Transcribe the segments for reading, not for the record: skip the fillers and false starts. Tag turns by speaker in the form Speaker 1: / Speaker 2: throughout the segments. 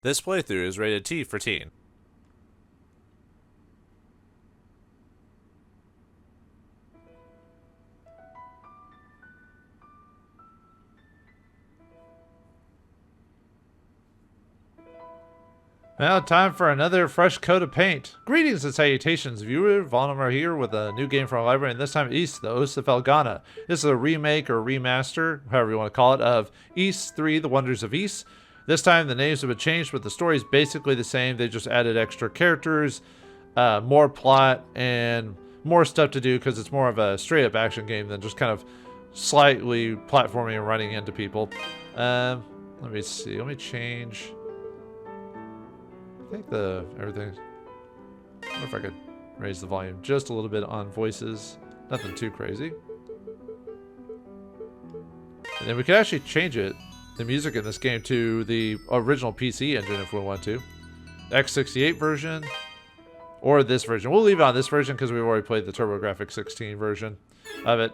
Speaker 1: This playthrough is rated T for teen. Now, time for another fresh coat of paint. Greetings and salutations, viewer. Vauldemare here with a new game from our library, and this time Ys, the Oath of Felghana. This is a remake or remaster, however you want to call it, of Ys 3, The Wonders of Ys. This time the names have been changed, but the story is basically the same. They just added extra characters, more plot, and more stuff to do because it's more of a straight-up action game than just kind of slightly platforming and running into people. Let me see. Let me change. I think everything. I wonder if I could raise the volume just a little bit on voices. Nothing too crazy. And then we could actually change it, the music in this game, to the original PC engine if we want to. X68 version or this version. We'll leave it on this version because we've already played the TurboGrafx 16 version of it.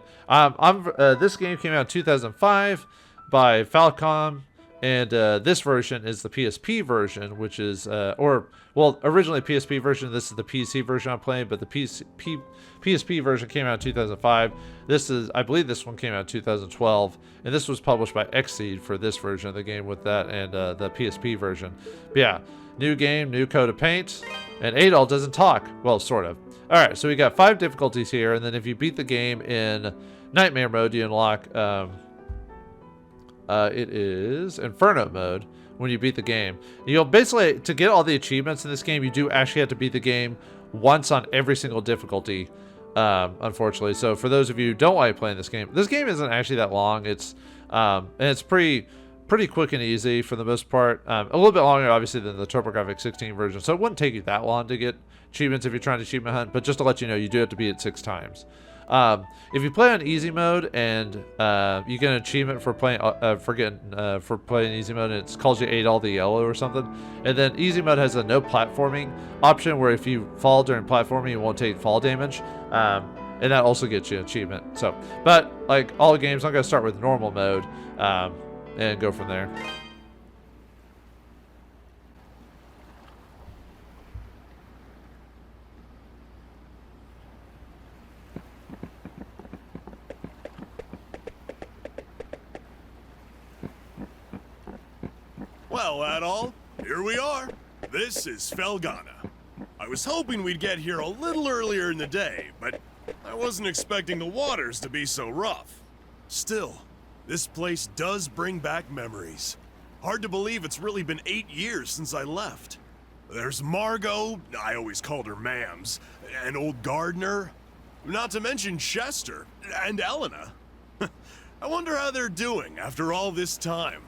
Speaker 1: This game came out in 2005 by Falcom. And this version is the PSP version, which is, originally PSP version. This is the PC version I'm playing, but the PSP version came out in 2005. I believe this one came out in 2012, and this was published by Xseed for this version of the game with that and the PSP version. But yeah, new game, new coat of paint, and Adol doesn't talk. Well, sort of. All right, so we got 5 difficulties here, and then if you beat the game in Nightmare mode, you unlock. It is Inferno mode when you beat the game. You'll basically, to get all the achievements in this game, you do actually have to beat the game once on every single difficulty, unfortunately. So for those of you who don't like playing this game isn't actually that long. It's and it's pretty quick and easy for the most part. A little bit longer, obviously, than the TurboGrafx 16 version. So it wouldn't take you that long to get achievements if you're trying to achievement hunt. But just to let you know, you do have to beat it 6 times. If you play on easy mode and you get an achievement for playing playing easy mode, and it calls you Adol the Yellow or something, and then easy mode has a no platforming option where if you fall during platforming, you won't take fall damage, and that also gets you an achievement. So, but like all games, I'm gonna start with normal mode and go from there.
Speaker 2: Well, Adol, here we are. This is Felghana. I was hoping we'd get here a little earlier in the day, but I wasn't expecting the waters to be so rough. Still, this place does bring back memories. Hard to believe it's really been 8 years since I left. There's Margot, I always called her Mams, and old Gardner, not to mention Chester, and Elena. I wonder how they're doing after all this time.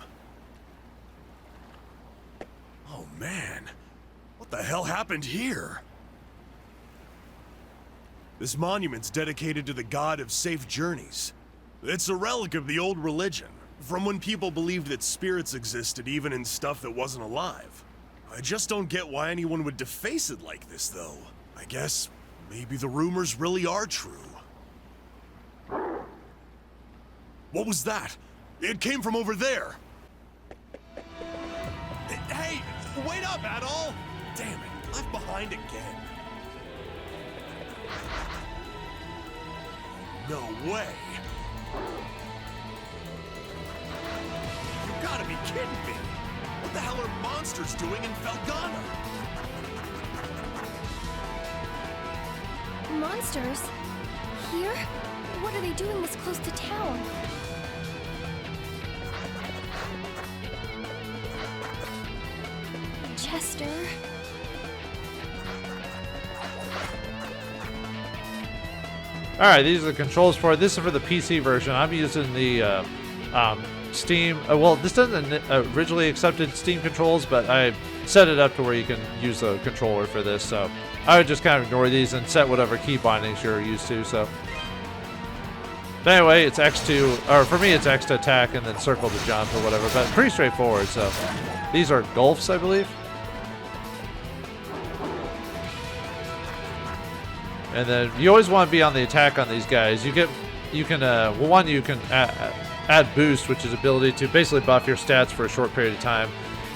Speaker 2: Oh man, what the hell happened here? This monument's dedicated to the god of safe journeys. It's a relic of the old religion, from when people believed that spirits existed even in stuff that wasn't alive. I just don't get why anyone would deface it like this, though. I guess maybe the rumors really are true. What was that? It came from over there. Hey! Wait up, Adol! Damn it, left behind again. No way. You gotta be kidding me. What the hell are monsters doing in Felghana?
Speaker 3: Monsters? Here? What are they doing this close to town? Chester.
Speaker 1: Alright, these are the controls for it. This is for the PC version. I'm using the Steam. Well, this doesn't originally accepted Steam controls, but I set it up to where you can use the controller for this. So I would just kind of ignore these and set whatever key bindings you're used to. So, but anyway, it's X to, or for me, it's X to attack and then circle to jump or whatever. But pretty straightforward. So these are gulfs, I believe. And then you always want to be on the attack on these guys. You can add boost, which is ability to basically buff your stats for a short period of time.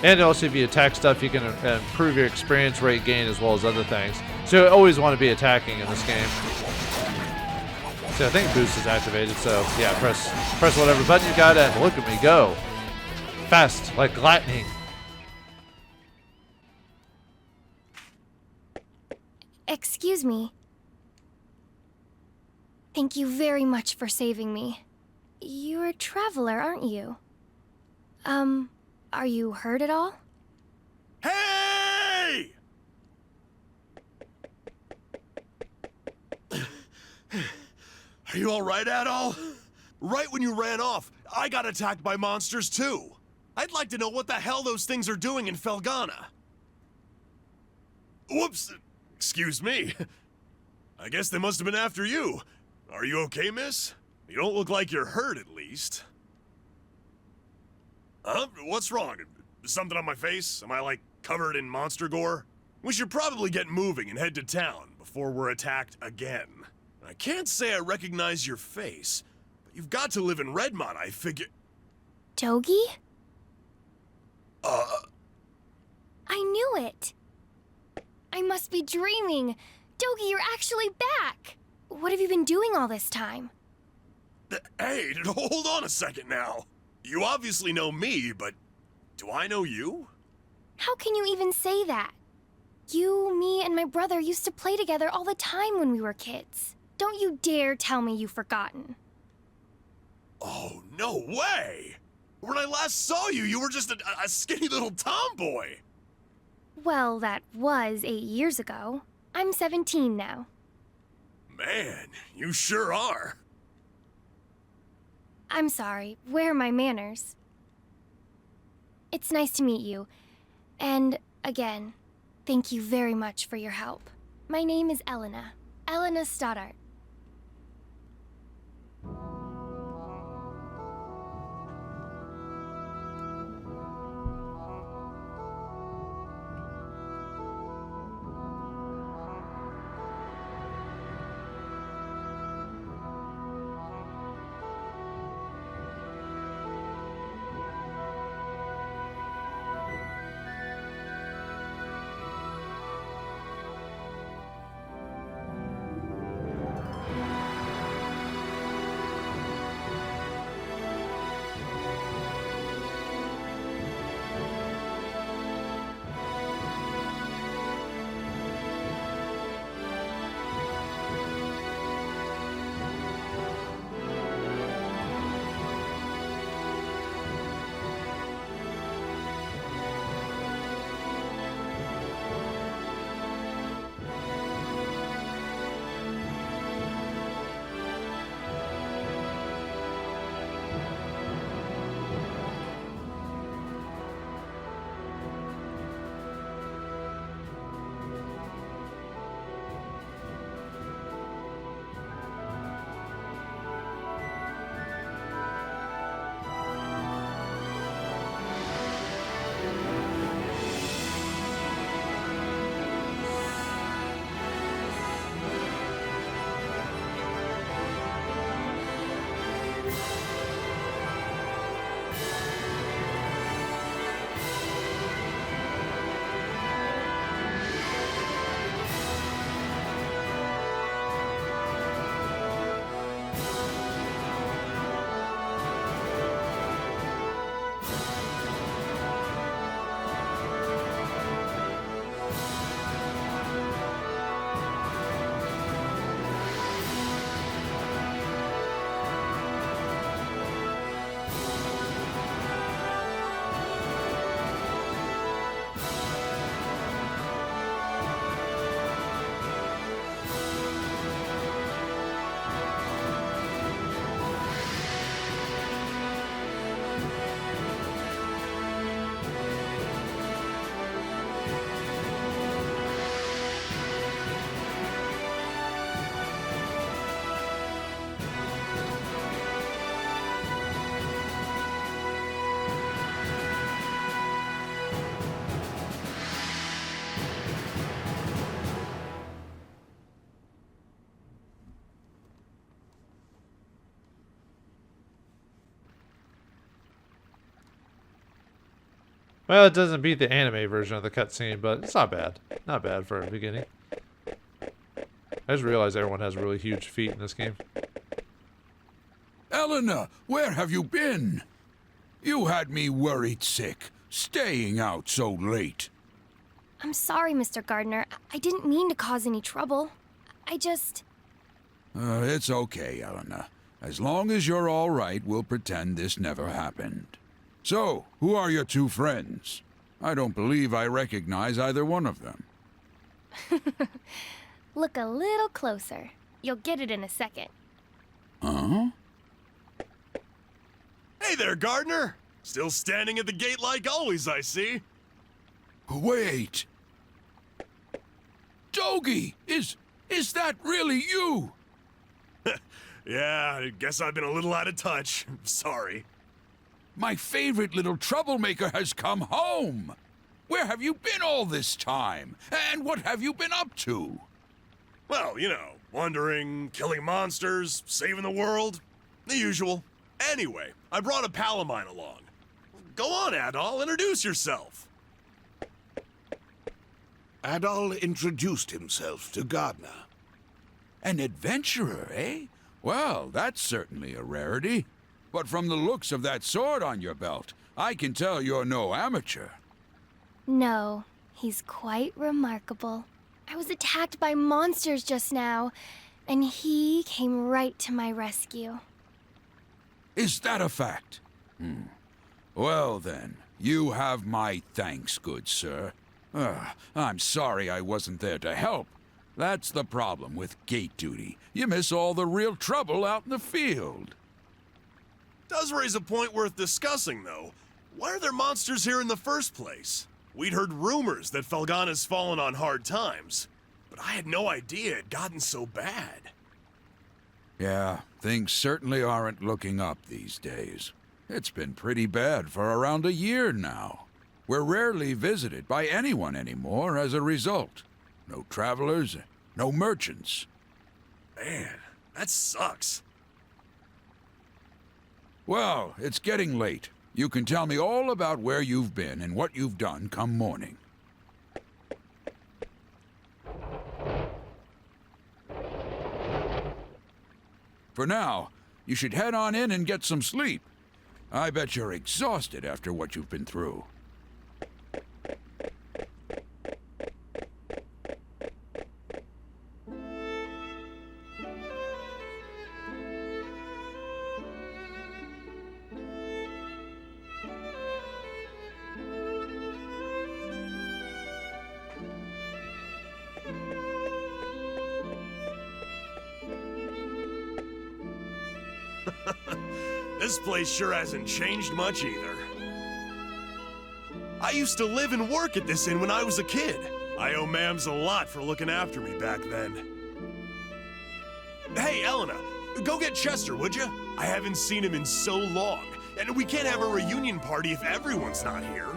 Speaker 1: And also, if you attack stuff, you can improve your experience rate gain as well as other things. So you always want to be attacking in this game. So I think boost is activated, so yeah, press whatever button you got and look at me go. Fast, like lightning.
Speaker 3: Excuse me. Thank you very much for saving me. You're a traveler, aren't you? Are you hurt at all?
Speaker 2: Hey! Are you alright, Adol? Right when you ran off, I got attacked by monsters too. I'd like to know what the hell those things are doing in Felghana. Whoops! Excuse me. I guess they must have been after you. Are you okay, miss? You don't look like you're hurt, at least. Huh? What's wrong? Something on my face? Am I, like, covered in monster gore? We should probably get moving and head to town before we're attacked again. I can't say I recognize your face, but you've got to live in Redmont, I figure—
Speaker 3: Dogi? I knew it! I must be dreaming! Dogi, you're actually back! What have you been doing all this time?
Speaker 2: Hey, hold on a second now. You obviously know me, but do I know you?
Speaker 3: How can you even say that? You, me, and my brother used to play together all the time when we were kids. Don't you dare tell me you've forgotten.
Speaker 2: Oh, no way! When I last saw you, you were just a skinny little tomboy.
Speaker 3: Well, that was 8 years ago. I'm 17 now.
Speaker 2: Man, you sure are.
Speaker 3: I'm sorry, where are my manners? It's nice to meet you. And, again, thank you very much for your help. My name is Elena. Elena Stoddart.
Speaker 1: Well, it doesn't beat the anime version of the cutscene, but it's not bad. Not bad for a beginning. I just realized everyone has really huge feet in this game.
Speaker 4: Elena, where have you been? You had me worried sick, staying out so late.
Speaker 3: I'm sorry, Mr. Gardner. I didn't mean to cause any trouble. I just...
Speaker 4: It's okay, Elena. As long as you're all right, we'll pretend this never happened. So, who are your two friends? I don't believe I recognize either one of them.
Speaker 3: Look a little closer. You'll get it in a second.
Speaker 4: Huh?
Speaker 2: Hey there, Gardner! Still standing at the gate like always, I see.
Speaker 4: Wait! Dogie! Is that really you?
Speaker 2: Yeah, I guess I've been a little out of touch. Sorry.
Speaker 4: My favorite little troublemaker has come home! Where have you been all this time? And what have you been up to?
Speaker 2: Well, you know, wandering, killing monsters, saving the world. The usual. Anyway, I brought a pal of mine along. Go on, Adol, introduce yourself.
Speaker 5: Adol introduced himself to Gardner.
Speaker 4: An adventurer, eh? Well, that's certainly a rarity. But from the looks of that sword on your belt, I can tell you're no amateur.
Speaker 3: No, he's quite remarkable. I was attacked by monsters just now, and he came right to my rescue.
Speaker 4: Is that a fact? Well then, you have my thanks, good sir. I'm sorry I wasn't there to help. That's the problem with gate duty. You miss all the real trouble out in the field.
Speaker 2: Does raise a point worth discussing, though. Why are there monsters here in the first place? We'd heard rumors that Felghana's fallen on hard times, but I had no idea it'd gotten so bad.
Speaker 4: Yeah, things certainly aren't looking up these days. It's been pretty bad for around a year now. We're rarely visited by anyone anymore as a result. No travelers, no merchants.
Speaker 2: Man, that sucks.
Speaker 4: Well, it's getting late. You can tell me all about where you've been and what you've done come morning. For now, you should head on in and get some sleep. I bet you're exhausted after what you've been through.
Speaker 2: This place sure hasn't changed much either. I used to live and work at this inn when I was a kid. I owe Mams a lot for looking after me back then. Hey, Elena, go get Chester, would you? I haven't seen him in so long, and we can't have a reunion party if everyone's not here.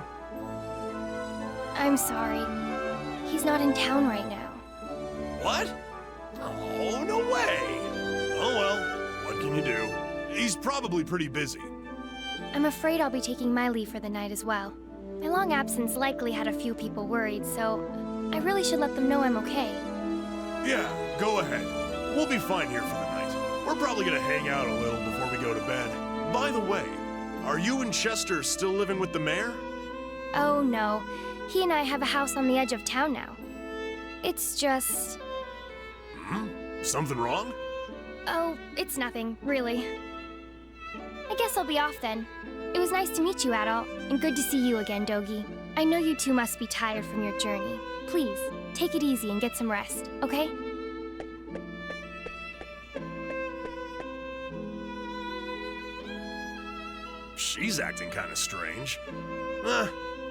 Speaker 3: I'm sorry. He's not in town right now.
Speaker 2: What? Oh, no way! Oh well, what can you do? He's probably pretty busy.
Speaker 3: I'm afraid I'll be taking my leave for the night as well. My long absence likely had a few people worried, so I really should let them know I'm okay.
Speaker 2: Yeah, go ahead. We'll be fine here for the night. We're probably gonna hang out a little before we go to bed. By the way, are you and Chester still living with the mayor?
Speaker 3: Oh no, he and I have a house on the edge of town now. It's just...
Speaker 2: Something wrong?
Speaker 3: Oh, it's nothing, really. I guess I'll be off then. It was nice to meet you, Adol, and good to see you again, Dogie. I know you two must be tired from your journey. Please, take it easy and get some rest, okay?
Speaker 2: She's acting kind of strange.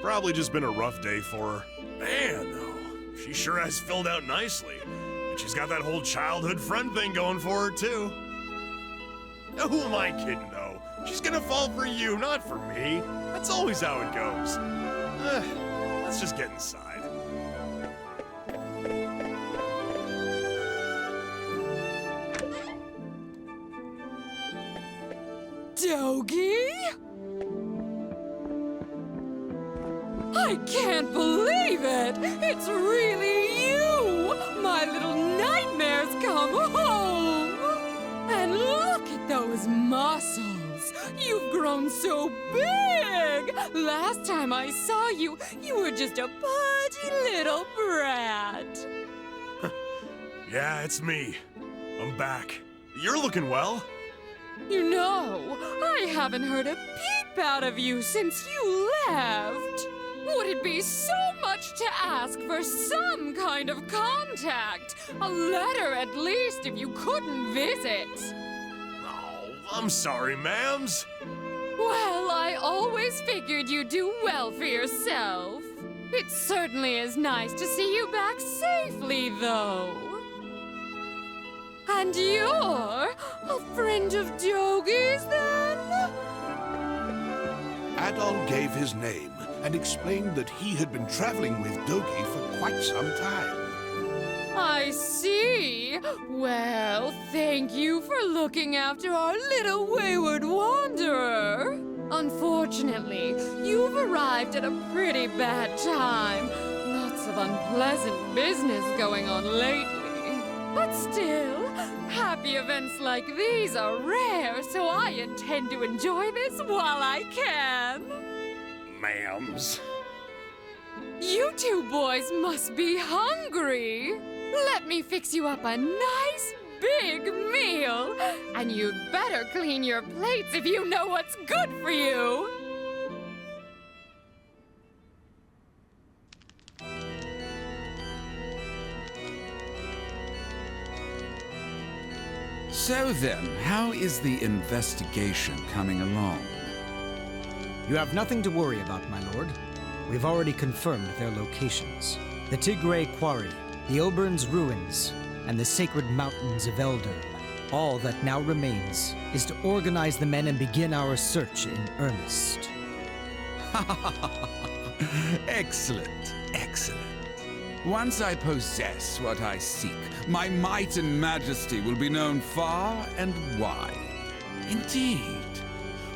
Speaker 2: Probably just been a rough day for her. Man, though, she sure has filled out nicely. And she's got that whole childhood friend thing going for her, too. Who am I kidding, though? She's gonna fall for you, not for me. That's always how it goes. Let's just get inside.
Speaker 6: Dogie? I can't believe it! It's really you! My little nightmare's come home! And look at those muscles! You've grown so big! Last time I saw you, you were just a pudgy little brat.
Speaker 2: Yeah, it's me. I'm back. You're looking well.
Speaker 6: You know, I haven't heard a peep out of you since you left. Would it be so much to ask for some kind of contact? A letter at least if you couldn't visit.
Speaker 2: Oh, I'm sorry, ma'ams.
Speaker 6: Well, I always figured you'd do well for yourself. It certainly is nice to see you back safely, though. And you're a friend of Dogi's, then?
Speaker 5: Adol gave his name and explained that he had been traveling with Dogi for quite some time.
Speaker 6: I see. Well, thank you for looking after our little wayward wanderer. Unfortunately, you've arrived at a pretty bad time. Lots of unpleasant business going on lately. But still, happy events like these are rare, so I intend to enjoy this while I can.
Speaker 2: Ma'ams.
Speaker 6: You two boys must be hungry. Let me fix you up a nice big meal. And you'd better clean your plates if you know what's good for you.
Speaker 4: So then, how is the investigation coming along?
Speaker 7: You have nothing to worry about, my lord. We've already confirmed their locations. The Tigray Quarry, the Obern's Ruins, and the Sacred Mountains of Eldorm. All that now remains is to organize the men and begin our search in earnest.
Speaker 4: Excellent, excellent. Once I possess what I seek, my might and majesty will be known far and wide. Indeed,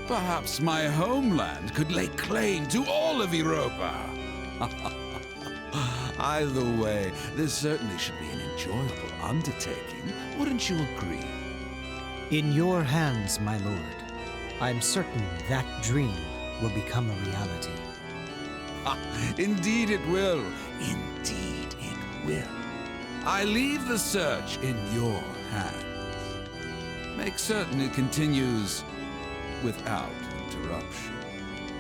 Speaker 4: perhaps my homeland could lay claim to all of Europa. Either way, this certainly should be an enjoyable undertaking. Wouldn't you agree?
Speaker 7: In your hands, my lord. I'm certain that dream will become a reality.
Speaker 4: Indeed it will. Indeed it will. I leave the search in your hands. Make certain it continues without interruption.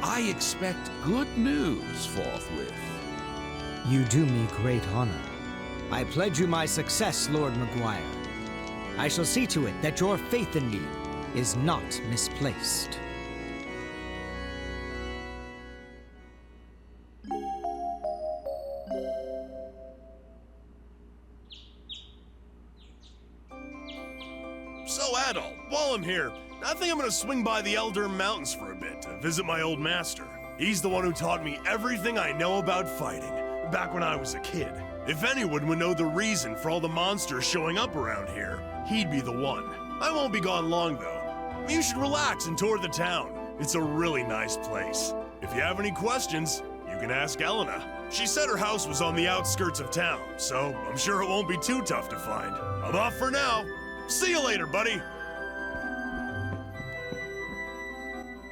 Speaker 4: I expect good news forthwith.
Speaker 7: You do me great honor. I pledge you my success, Lord Maguire. I shall see to it that your faith in me is not misplaced.
Speaker 2: So, Adol, while I'm here, I think I'm gonna swing by the Eldorm Mountains for a bit to visit my old master. He's the one who taught me everything I know about fighting, back when I was a kid. If anyone would know the reason for all the monsters showing up around here, he'd be the one. I won't be gone long, though. You should relax and tour the town. It's a really nice place. If you have any questions, you can ask Elena. She said her house was on the outskirts of town, so I'm sure it won't be too tough to find. I'm off for now. See you later, buddy.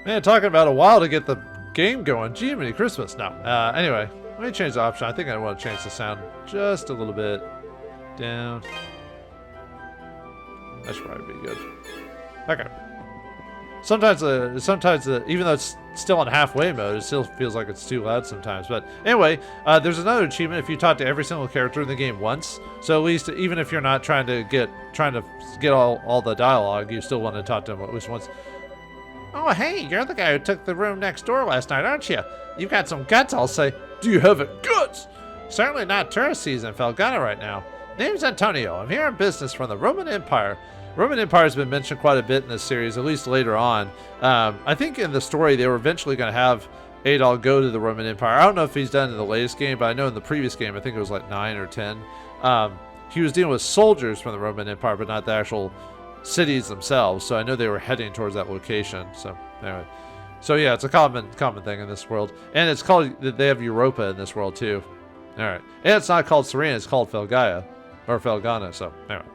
Speaker 1: Man, talking about a while to get the game going. Gee, many Christmas. No. Anyway, let me change the option. I think I want to change the sound just a little bit down. That should probably be good. Okay. Sometimes even though it's still on halfway mode, it still feels like it's too loud sometimes. But anyway, there's another achievement if you talk to every single character in the game once. So at least even if you're not trying to get all the dialogue, you still want to talk to them at least once. Oh, hey, you're the guy who took the room next door last night, aren't you? You've got some guts, I'll say. Do you have it? Guts! Certainly not tourist season in Felghana right now. Name's Antonio. I'm here on business from the Roman Empire. Roman Empire has been mentioned quite a bit in this series, at least later on. I think in the story they were eventually going to have Adol go to the Roman Empire. I don't know if he's done in the latest game, but I know in the previous game, I think it was like 9 or 10, he was dealing with soldiers from the Roman Empire, but not the actual cities themselves. So I know they were heading towards that location. So anyway, So yeah, it's a common thing in this world. And it's called, they have Europa in this world too. Alright. And it's not called Serena, it's called Felgaia. Or Felghana, so anyway.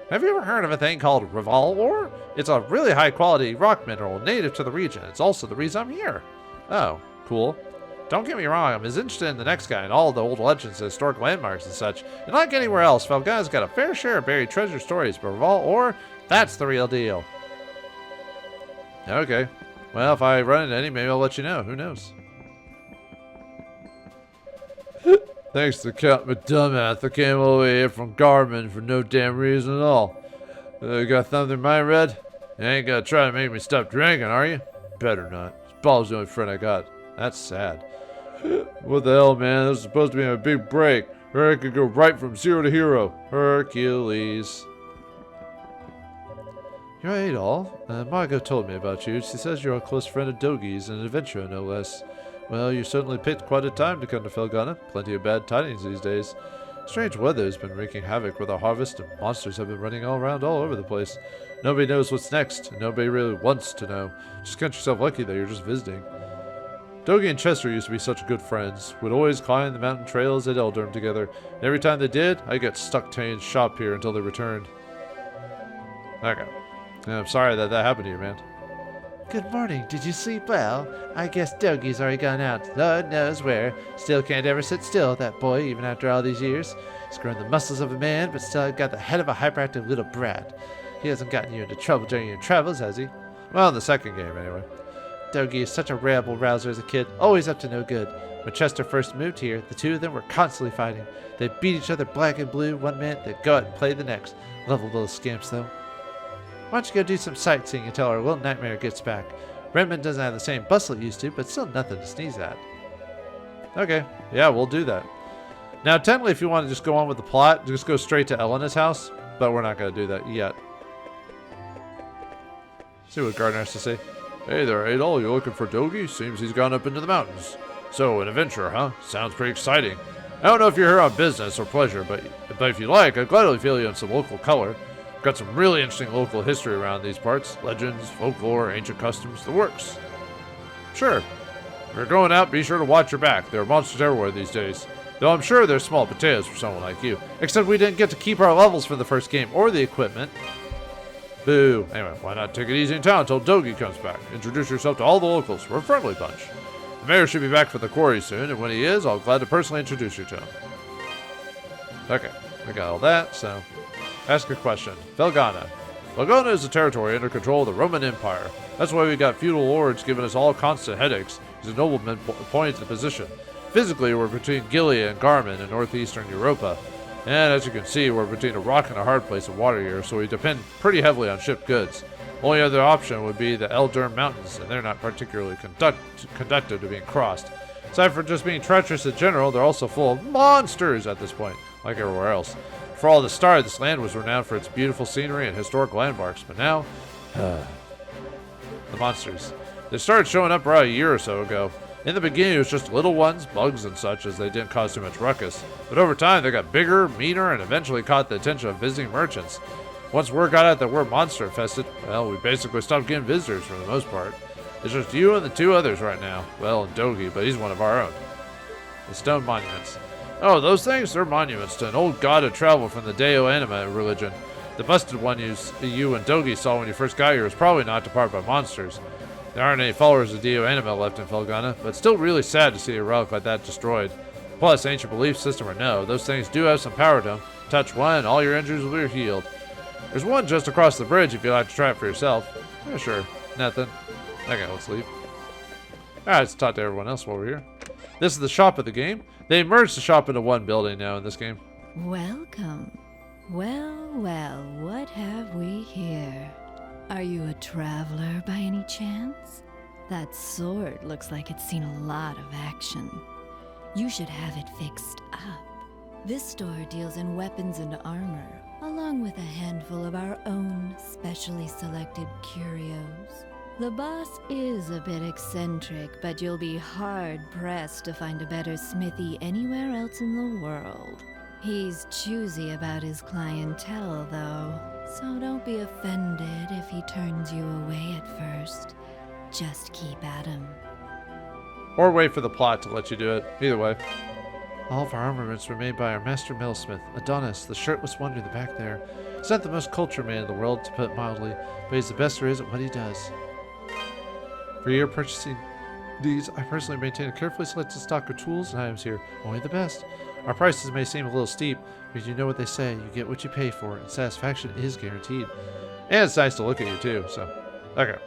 Speaker 1: Have you ever heard of a thing called Referral ore? It's a really high quality rock mineral native to the region. It's also the reason I'm here. Oh, cool. Don't get me wrong, I'm as interested in the next guy and all the old legends and historic landmarks and such. And like anywhere else, Felghana's got a fair share of buried treasure stories, but Referral ore, that's the real deal. Okay. Well, if I run into any, maybe I'll let you know. Who knows? Thanks to Count McDumbath, I came all the way here from Garmin for no damn reason at all. You got something in mind, Red? You ain't gonna try to make me stop drinking, are you? Better not. Bob's the only friend I got. That's sad. What the hell, man? This was supposed to be a big break. Or I could go right from zero to hero. Hercules. You're Adol. Margot told me about you. She says you're a close friend of Dogi's and an adventurer, no less. Well, you certainly picked quite a time to come to Felghana. Plenty of bad tidings these days. Strange weather has been wreaking havoc with our harvest, and monsters have been running all around all over the place. Nobody knows what's next, and nobody really wants to know. Just count yourself lucky that you're just visiting. Dogi and Chester used to be such good friends. Would always climb the mountain trails at Eldorm together, and every time they did, I'd get stuck tying shop here until they returned. Okay. I'm sorry that happened to you, man. Good morning. Did you sleep well? I guess Dogi's already gone out. Lord knows where. Still can't ever sit still, that boy, even after all these years. He's grown the muscles of a man, but still got the head of a hyperactive little brat. He hasn't gotten you into trouble during your travels, has he? Well, in the second game, anyway. Dogi is such a rabble-rouser as a kid, always up to no good. When Chester first moved here, the two of them were constantly fighting. They'd beat each other black and blue one minute, they'd go out and play the next. Lovely little scamps, though. Why don't you go do some sightseeing until our little nightmare gets back? Redmond doesn't have the same bustle it used to, but still nothing to sneeze at. Okay, yeah, we'll do that. Now, technically, if you want to just go on with the plot, just go straight to Elena's house, but we're not going to do that yet. See what Gardner has to say. Hey there, Adol, you looking for Dogi? Seems he's gone up into the mountains. So, an adventure, huh? Sounds pretty exciting. I don't know if you're here on business or pleasure, but if you like, I'd gladly fill you in some local color. Got some really interesting local history around these parts. Legends, folklore, ancient customs, the works. Sure. If you're going out, be sure to watch your back. There are monsters everywhere these days. Though I'm sure they're small potatoes for someone like you. Except we didn't get to keep our levels for the first game, or the equipment. Boo. Anyway, why not take it easy in town until Dogi comes back? Introduce yourself to all the locals. We're a friendly bunch. The mayor should be back for the quarry soon, and when he is, I'll be glad to personally introduce you to him. Okay, we got all that, so... Ask a question. Felghana. Felghana is a territory under control of the Roman Empire. That's why we got feudal lords giving us all constant headaches, because the noblemen appointed to the position. Physically, we're between Gilead and Garmin in northeastern Europa. And as you can see, we're between a rock and a hard place of water here, so we depend pretty heavily on shipped goods. Only other option would be the Eldorm Mountains, and they're not particularly conductive to being crossed. Aside from just being treacherous in general, they're also full of monsters at this point, like everywhere else. For all the start, this land was renowned for its beautiful scenery and historic landmarks, but now, the monsters. They started showing up around a year or so ago. In the beginning, it was just little ones, bugs and such, as they didn't cause too much ruckus. But over time, they got bigger, meaner, and eventually caught the attention of visiting merchants. Once word got out that we're monster-infested, well, we basically stopped getting visitors for the most part. It's just you and the two others right now. Well, and Dogi, but he's one of our own. The stone monuments. Oh, those things? They're monuments to an old god of travel from the Deo Anima religion. The busted one you and Dogi saw when you first got here was probably not to part by monsters. There aren't any followers of Deo Anima left in Felghana, but still really sad to see a relic like that destroyed. Plus, ancient belief system or no, those things do have some power to them. Touch one, and all your injuries will be healed. There's one just across the bridge if you'd like to try it for yourself. Yeah, sure. Nothing. Okay, let's leave. Alright, let's talk to everyone else while we're here. This is the shop of the game. They merged the shop into one building now in this game.
Speaker 8: Welcome. Well, well, what have we here? Are you a traveler by any chance? That sword looks like it's seen a lot of action. You should have it fixed up. This store deals in weapons and armor, along with a handful of our own specially selected curios. The boss is a bit eccentric, but you'll be hard-pressed to find a better smithy anywhere else in the world. He's choosy about his clientele, though, so don't be offended if he turns you away at first. just keep at 'em.
Speaker 1: Or wait for the plot to let you do it. Either way. All of our armaments were made by our master metalsmith, Adonis, the shirtless wonder in the back there. He's not the most cultured man in the world, to put it mildly, but he's the best there is at what he does. For your purchasing these, I personally maintain a carefully selected stock of tools and items here, only the best. Our prices may seem a little steep, but you know what they say, you get what you pay for, and satisfaction is guaranteed. And it's nice to look at you too, so. Okay.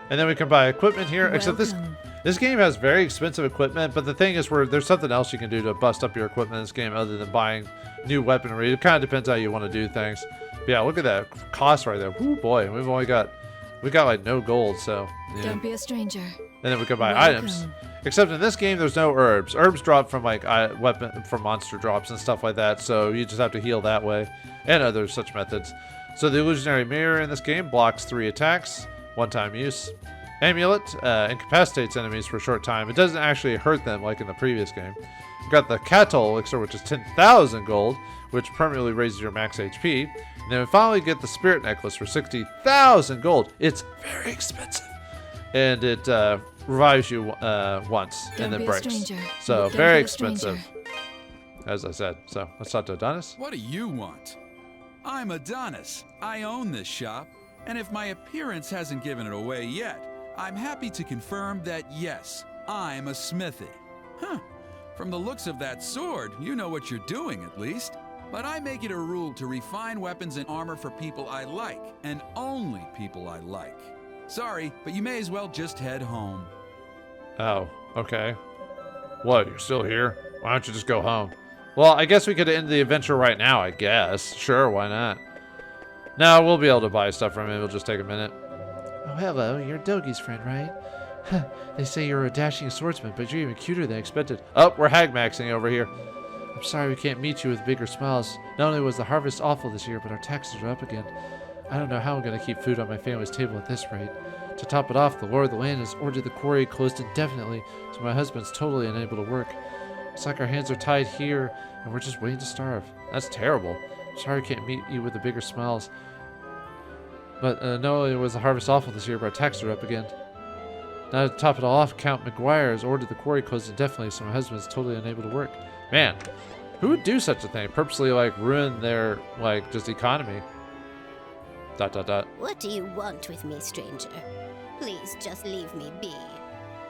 Speaker 1: And then we can buy equipment here, except this game has very expensive equipment, but the thing is there's something else you can do to bust up your equipment in this game other than buying new weaponry. It kind of depends how you want to do things. But yeah, look at that cost right there. Woo boy, we got like no gold, so. Yeah.
Speaker 8: Don't be a stranger.
Speaker 1: And then we can buy items. Except in this game, there's no herbs. Herbs drop from like from monster drops and stuff like that, so you just have to heal that way, and other such methods. So the illusionary mirror in this game blocks 3 attacks, one-time use. Amulet incapacitates enemies for a short time. It doesn't actually hurt them like in the previous game. We've got the Catol elixir, which is 10,000 gold, which permanently raises your max HP. And then we finally get the spirit necklace for 60,000 gold. It's very expensive. And it revives you once and then breaks. So very expensive, as I said. So let's talk to Adonis.
Speaker 4: What do you want? I'm Adonis. I own this shop. And if my appearance hasn't given it away yet, I'm happy to confirm that yes, I'm a smithy. Huh. From the looks of that sword, you know what you're doing at least. But I make it a rule to refine weapons and armor for people I like, and only people I like. Sorry, but you may as well just head home.
Speaker 1: Oh, okay. What, you're still here? Why don't you just go home? Well, I guess we could end the adventure right now, I guess. Sure, why not? No, we'll be able to buy stuff from him. It'll just take a minute. Oh, hello. You're Dogi's friend, right? They say you're a dashing swordsman, but you're even cuter than expected. Oh, we're hag-maxing over here. I'm sorry we can't meet you with bigger smiles. Not only was the harvest awful this year, but our taxes are up again. I don't know how I'm going to keep food on my family's table at this rate. To top it off, the lord of the land has ordered the quarry closed indefinitely, so my husband's totally unable to work. It's like our hands are tied here, and we're just waiting to starve. That's terrible. I'm sorry I can't meet you with the bigger smiles. But not only was the harvest awful this year, but our taxes are up again. Now to top it all off, Count Memoire has ordered the quarry closed indefinitely, so my husband's totally unable to work. Man, who would do such a thing? Purposely, like, ruin their, like, just economy. ...
Speaker 9: What do you want with me, stranger? Please just leave me be.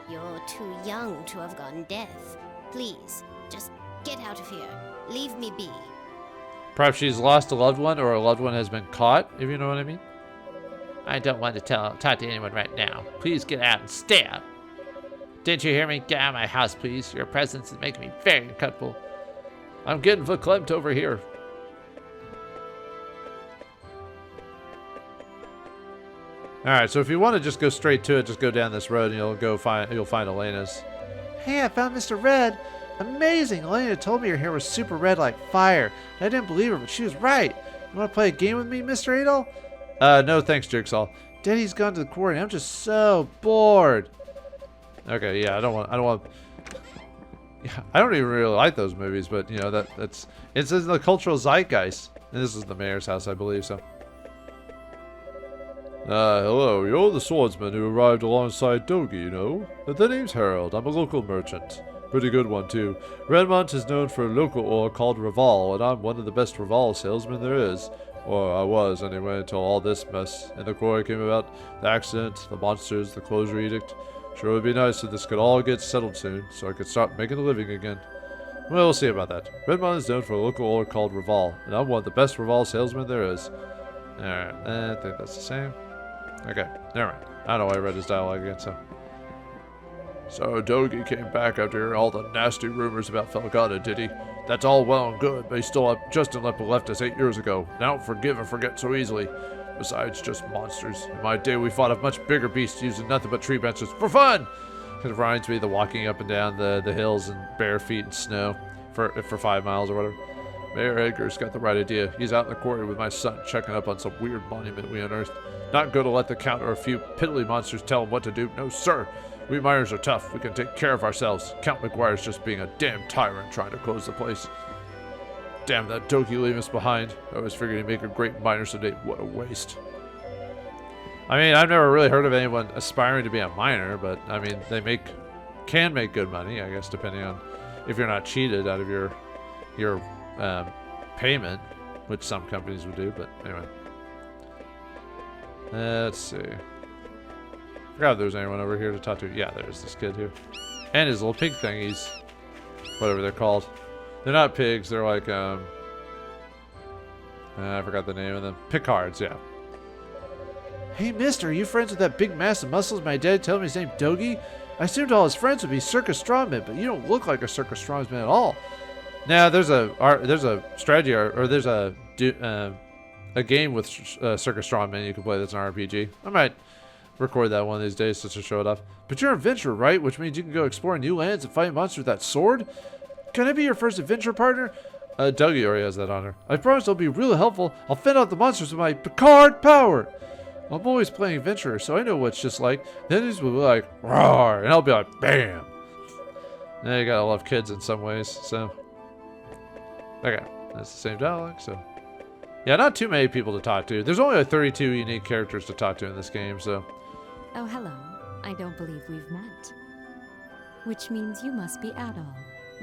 Speaker 9: You're too young to have gone deaf. Please, just get out of here. Leave me be.
Speaker 1: Perhaps she's lost a loved one, or a loved one has been caught, if you know what I mean. I don't want to talk to anyone right now. Please get out and stay out. Didn't you hear me? Get out of my house, please. Your presence is making me very uncomfortable. I'm getting verklempt over here. Alright, so if you want to just go straight to it, just go down this road and you'll find Elena's. Hey, I found Mr. Red. Amazing! Elena told me your hair was super red like fire. I didn't believe her, but she was right. You want to play a game with me, Mr. Adol? No thanks, Jigsaw. Daddy's gone to the quarry and I'm just so bored. Okay, yeah, I don't want. Yeah, I don't even really like those movies, but you know it's in the cultural zeitgeist. And this is the mayor's house, I believe so. Hello, you're the swordsman who arrived alongside Dogi, you know? The name's Harold. I'm a local merchant. Pretty good one, too. Redmont is known for a local ore called Referral, and I'm one of the best Referral salesmen there is. Or I was, anyway, until all this mess in the quarry came about. The accident, the monsters, the closure edict. Sure would be nice if this could all get settled soon, so I could start making a living again. Well, we'll see about that. Redmont is known for a local ore called Referral, and I'm one of the best Referral salesmen there is. Alright, I think that's the same. Okay, never mind. I don't know why I read his dialogue again, so. So Dogi came back after hearing all the nasty rumors about Felghana, did he? That's all well and good, but he still had Justin left us 8 years ago. Now don't forgive and forget so easily. Besides just monsters. In my day we fought a much bigger beast using nothing but tree branches for fun! It reminds me of the walking up and down the hills in bare feet and snow for 5 miles or whatever. Mayor Edgar's got the right idea. He's out in the quarry with my son checking up on some weird monument we unearthed. Not going to let the Count or a few piddly monsters tell him what to do. No, sir. We miners are tough. We can take care of ourselves. Count Memoire's just being a damn tyrant trying to close the place. Damn that Dogi leaving us behind. I always figured he'd make a great miner someday. What a waste. I mean, I've never really heard of anyone aspiring to be a miner, but I mean, they can make good money, I guess, depending on if you're not cheated out of your payment, which some companies would do. But anyway, let's see. Forgot if there was anyone over here to talk to. Yeah, there's this kid here, and his little pig thingies, whatever they're called. They're not pigs. They're like I forgot the name of them. Picards, yeah. Hey, mister, are you friends with that big mass of muscles my dad told me his name Dogi? I assumed all his friends would be circus strongmen, but you don't look like a circus strongman at all. Now, there's a strategy or there's a game with circus strongmen you can play that's an RPG. I might record that one of these days just to show it off. But you're an adventurer, right? Which means you can go explore new lands and fight monsters with that sword? Can I be your first adventure partner? Dougie already has that honor. I promise I'll be really helpful. I'll fend off the monsters with my Picard power. I'm always playing adventurer, so I know what it's just like. The enemies will be like, roar, and I'll be like, bam. Now you gotta love kids in some ways, so. Okay, that's the same dialogue, so. Yeah, not too many people to talk to. There's only like 32 unique characters to talk to in this game, so.
Speaker 10: Oh, hello. I don't believe we've met. Which means you must be Adol,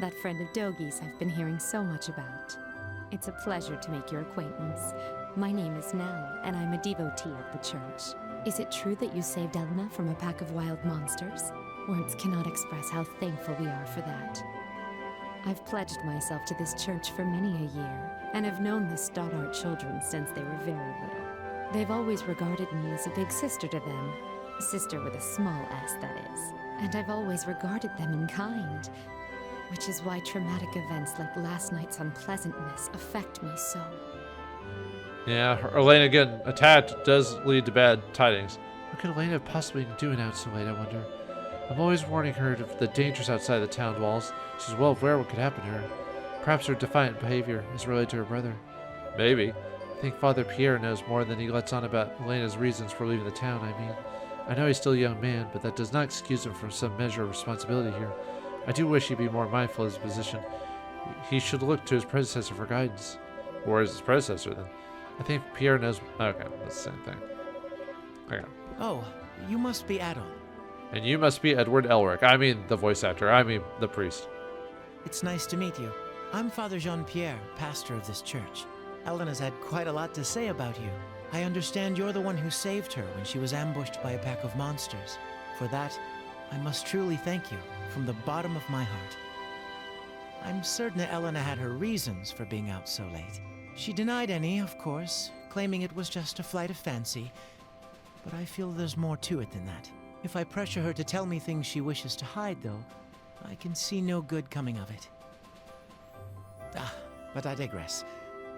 Speaker 10: that friend of Dogi's I've been hearing so much about. It's a pleasure to make your acquaintance. My name is Nell, and I'm a devotee of the church. Is it true that you saved Elena from a pack of wild monsters? Words cannot express how thankful we are for that. I've pledged myself to this church for many a year, and have known the Stoddart children since they were very little. They've always regarded me as a big sister to them. Sister with a small s, that is. And I've always regarded them in kind. Which is why traumatic events like last night's unpleasantness affect me so.
Speaker 1: Yeah, Elena getting attacked does lead to bad tidings. What could Elena have possibly been doing out so late, I wonder? I'm always warning her of the dangers outside the town walls. She's well aware what could happen to her. Perhaps her defiant behavior is related to her brother. Maybe. I think Father Pierre knows more than he lets on about Elena's reasons for leaving the town, I mean. I know he's still a young man, but that does not excuse him from some measure of responsibility here. I do wish he'd be more mindful of his position. He should look to his predecessor for guidance. Or is his predecessor, then? I think Pierre knows... Okay, that's the same thing. Okay.
Speaker 11: Oh, you must be Adol.
Speaker 1: And you must be Edward Elric. I mean the voice actor. I mean the priest.
Speaker 11: It's nice to meet you. I'm Father Jean-Pierre, pastor of this church. Elena's had quite a lot to say about you. I understand you're the one who saved her when she was ambushed by a pack of monsters. For that, I must truly thank you, from the bottom of my heart. I'm certain that Elena had her reasons for being out so late. She denied any, of course, claiming it was just a flight of fancy. But I feel there's more to it than that. If I pressure her to tell me things she wishes to hide, though, I can see no good coming of it. But I digress.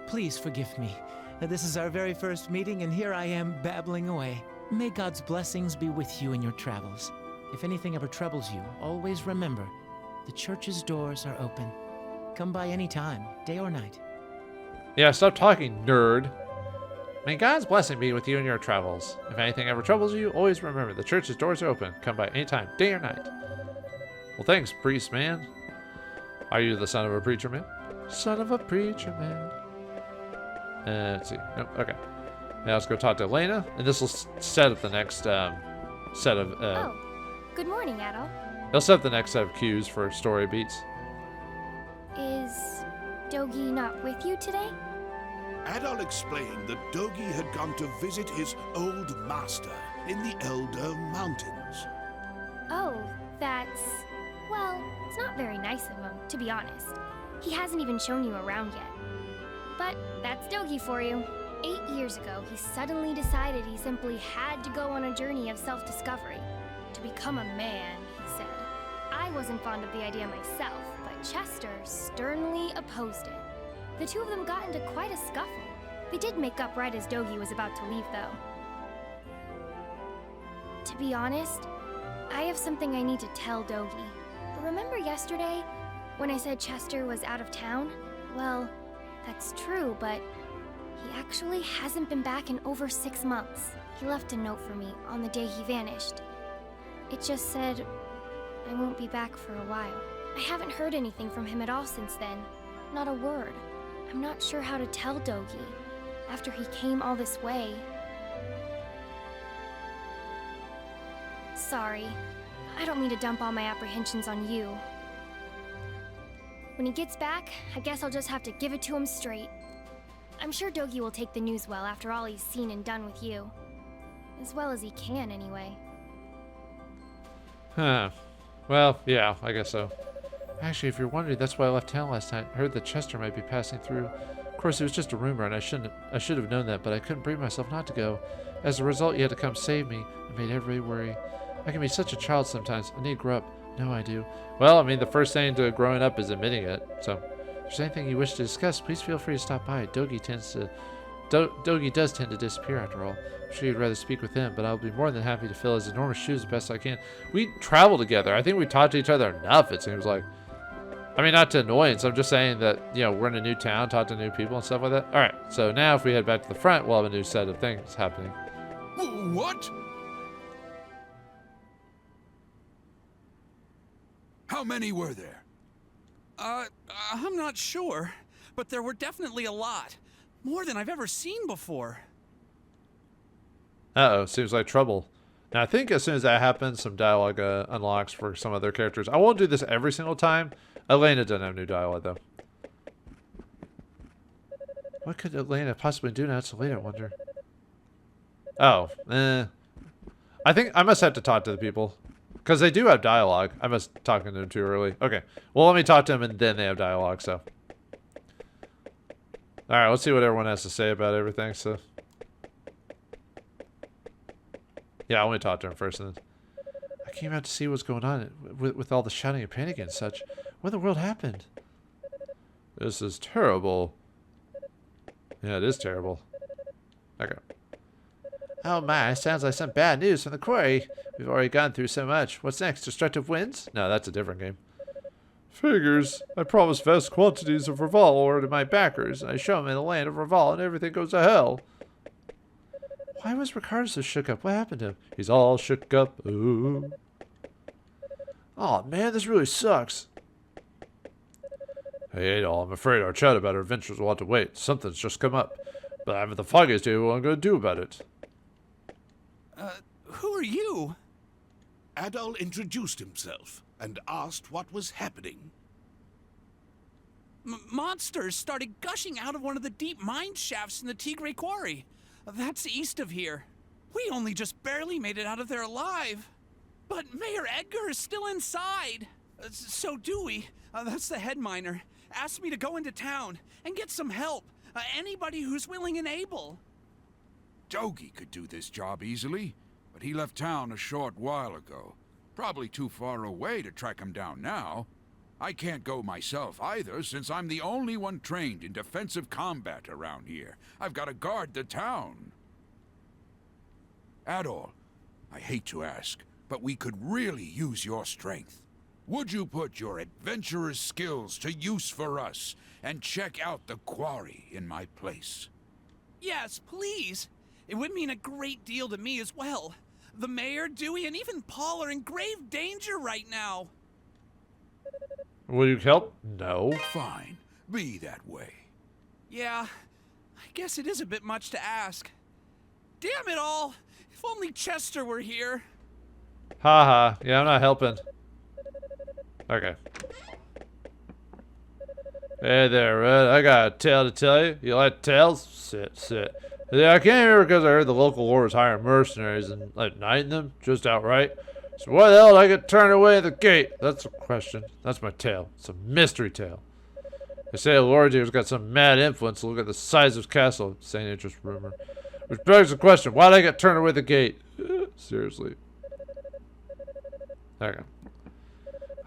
Speaker 11: Please forgive me. This is our very first meeting, and here I am babbling away. May God's blessings be with you in your travels. If anything ever troubles you, always remember, the church's doors are open. Come by any time, day or night.
Speaker 1: Yeah, stop talking, nerd. May God's blessing be with you in your travels. If anything ever troubles you, always remember the church's doors are open. Come by anytime, day or night. Well, thanks, priest man. Are you the son of a preacher man? Son of a preacher man. Let's see. Nope, okay. Now let's go talk to Elena, and this will set up the next set of...
Speaker 3: Oh, good morning, Adol.
Speaker 1: It'll set up the next set of cues for story beats.
Speaker 3: Is Dogi not with you today?
Speaker 5: Adol explained that Dogi had gone to visit his old master in the Elder Mountains.
Speaker 3: Oh, that's... well, it's not very nice of him, to be honest. He hasn't even shown you around yet. But that's Dogi for you. 8 years ago, he suddenly decided he simply had to go on a journey of self-discovery. To become a man, he said. I wasn't fond of the idea myself, but Chester sternly opposed it. The two of them got into quite a scuffle. They did make up right as Dogi was about to leave, though. To be honest, I have something I need to tell Dogi. Remember yesterday, when I said Chester was out of town? Well, that's true, but he actually hasn't been back in over 6 months. He left a note for me on the day he vanished. It just said, I won't be back for a while. I haven't heard anything from him at all since then. Not a word. I'm not sure how to tell Dogi. After he came all this way. Sorry. I don't mean to dump all my apprehensions on you. When he gets back, I guess I'll just have to give it to him straight. I'm sure Dogi will take the news well after all he's seen and done with you. As well as he can, anyway.
Speaker 1: Huh. Well, yeah, I guess so. Actually, if you're wondering, that's why I left town last night. I heard that Chester might be passing through. Of course, it was just a rumor, and I should have known that, but I couldn't bring myself not to go. As a result, you had to come save me. It made everybody worry. I can be such a child sometimes. I need to grow up. No, I do. Well, I mean, the first thing to growing up is admitting it. So, if there's anything you wish to discuss, please feel free to stop by. Dogi does tend to disappear after all. I'm sure you'd rather speak with him, but I'll be more than happy to fill his enormous shoes the best I can. We travel together. I think we talk to each other enough, it seems like. I mean, not to annoyance. I'm just saying that, you know, we're in a new town, talk to new people and stuff like that. All right, so now if we head back to the front, we'll have a new set of things happening.
Speaker 4: What? How many were there?
Speaker 12: I'm not sure, but there were definitely a lot. More than I've ever seen before.
Speaker 1: Uh-oh, seems like trouble. Now, I think as soon as that happens, some dialogue unlocks for some of their characters. I won't do this every single time. Elena doesn't have new dialogue, though. What could Elena possibly do now? It's Elena, I wonder. Oh, I think I must have to talk to the people. Because they do have dialogue. I must talk to them too early. Okay. Well, let me talk to them and then they have dialogue, so. Alright, let's see what everyone has to say about everything, so. Yeah, I want to talk to him first. And then I came out to see what's going on with all the shouting and panicking and such. What in the world happened? This is terrible. Yeah, it is terrible. Okay. Oh my, sounds like some bad news from the quarry. We've already gone through so much. What's next? Destructive winds? No, that's a different game. Figures. I promised vast quantities of Referral ore to my backers, and I show them in the land of Referral, and everything goes to hell. Why was Ricardo so shook up? What happened to him? He's all shook up. Ooh. Oh man, this really sucks. Hey Adol, I'm afraid our chat about our adventures will have to wait. Something's just come up. But I haven't the foggiest idea what I'm going to do about it.
Speaker 12: Who are you?
Speaker 5: Adol introduced himself and asked what was happening.
Speaker 12: Monsters started gushing out of one of the deep mine shafts in the Tigre quarry. That's east of here. We only just barely made it out of there alive. But Mayor Edgar is still inside. So Dewey, that's the head miner, asked me to go into town and get some help. Anybody who's willing and able.
Speaker 4: Dogi could do this job easily, but he left town a short while ago. Probably too far away to track him down now. I can't go myself either, since I'm the only one trained in defensive combat around here. I've got to guard the town. Adol, I hate to ask, but we could really use your strength. Would you put your adventurer's skills to use for us and check out the quarry in my place?
Speaker 12: Yes, please. It would mean a great deal to me as well. The mayor, Dewey, and even Paul are in grave danger right now.
Speaker 1: Will you help? No.
Speaker 4: Fine. Be that way.
Speaker 12: Yeah, I guess it is a bit much to ask. Damn it all! If only Chester were here.
Speaker 1: Haha. Yeah, I'm not helping. Okay. Hey there, Red. I got a tale to tell you. You like tales? Sit. Yeah, I came here because I heard the local lords hire mercenaries and like knighting them just outright. So why the hell did I get turned away at the gate? That's the question. That's my tale. It's a mystery tale. They say the lord here's got some mad influence. Look at the size of his castle. Insane interest rumor. Which begs the question, why did I get turned away at the gate? Seriously. Okay.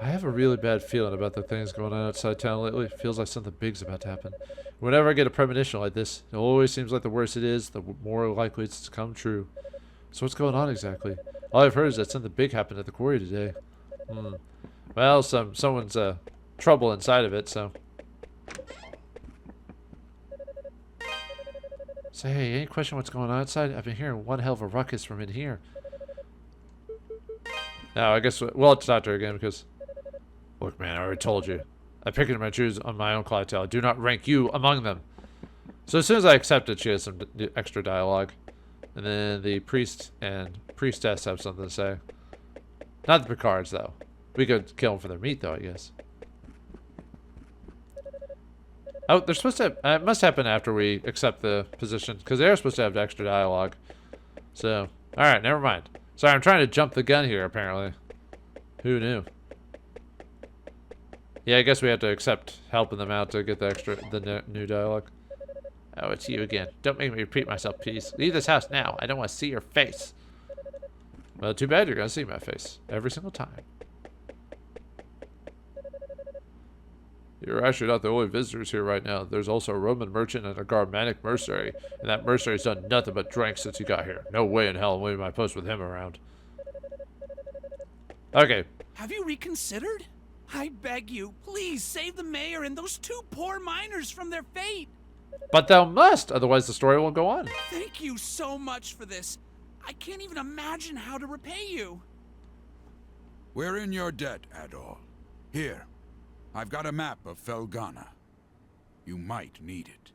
Speaker 1: I have a really bad feeling about the things going on outside town lately. It feels like something big's about to happen. Whenever I get a premonition like this, it always seems like the worse it is, the more likely it's to come true. So what's going on exactly? All I've heard is that something big happened at the quarry today. Well, someone's trouble inside of it, so. Say, hey, any question what's going on outside? I've been hearing one hell of a ruckus from in here. Now, I guess we'll have to talk to her again because... Look, man, I already told you. I pick and choose on my own clientele. I do not rank you among them. So as soon as I accept it, she has some extra dialogue. And then the priest and priestess have something to say. Not the Picards, though. We could kill them for their meat, though, I guess. Oh, they're supposed to have, it must happen after we accept the position, because they're supposed to have extra dialogue. So, alright, never mind. Sorry, I'm trying to jump the gun here, apparently. Who knew? Yeah, I guess we have to accept helping them out to get the new dialogue. Oh, it's you again. Don't make me repeat myself, please. Leave this house now. I don't want to see your face. Well, too bad you're going to see my face. Every single time. You're actually not the only visitors here right now. There's also a Roman merchant and a Garmanic mercenary. And that mercenary's done nothing but drink since he got here. No way in hell I'm leaving my post with him around. Okay.
Speaker 12: Have you reconsidered? I beg you, please save the mayor and those two poor miners from their fate.
Speaker 1: But thou must, otherwise the story won't go on.
Speaker 12: Thank you so much for this. I can't even imagine how to repay you.
Speaker 4: We're in your debt, Adol. Here, I've got a map of Felghana. You might need it.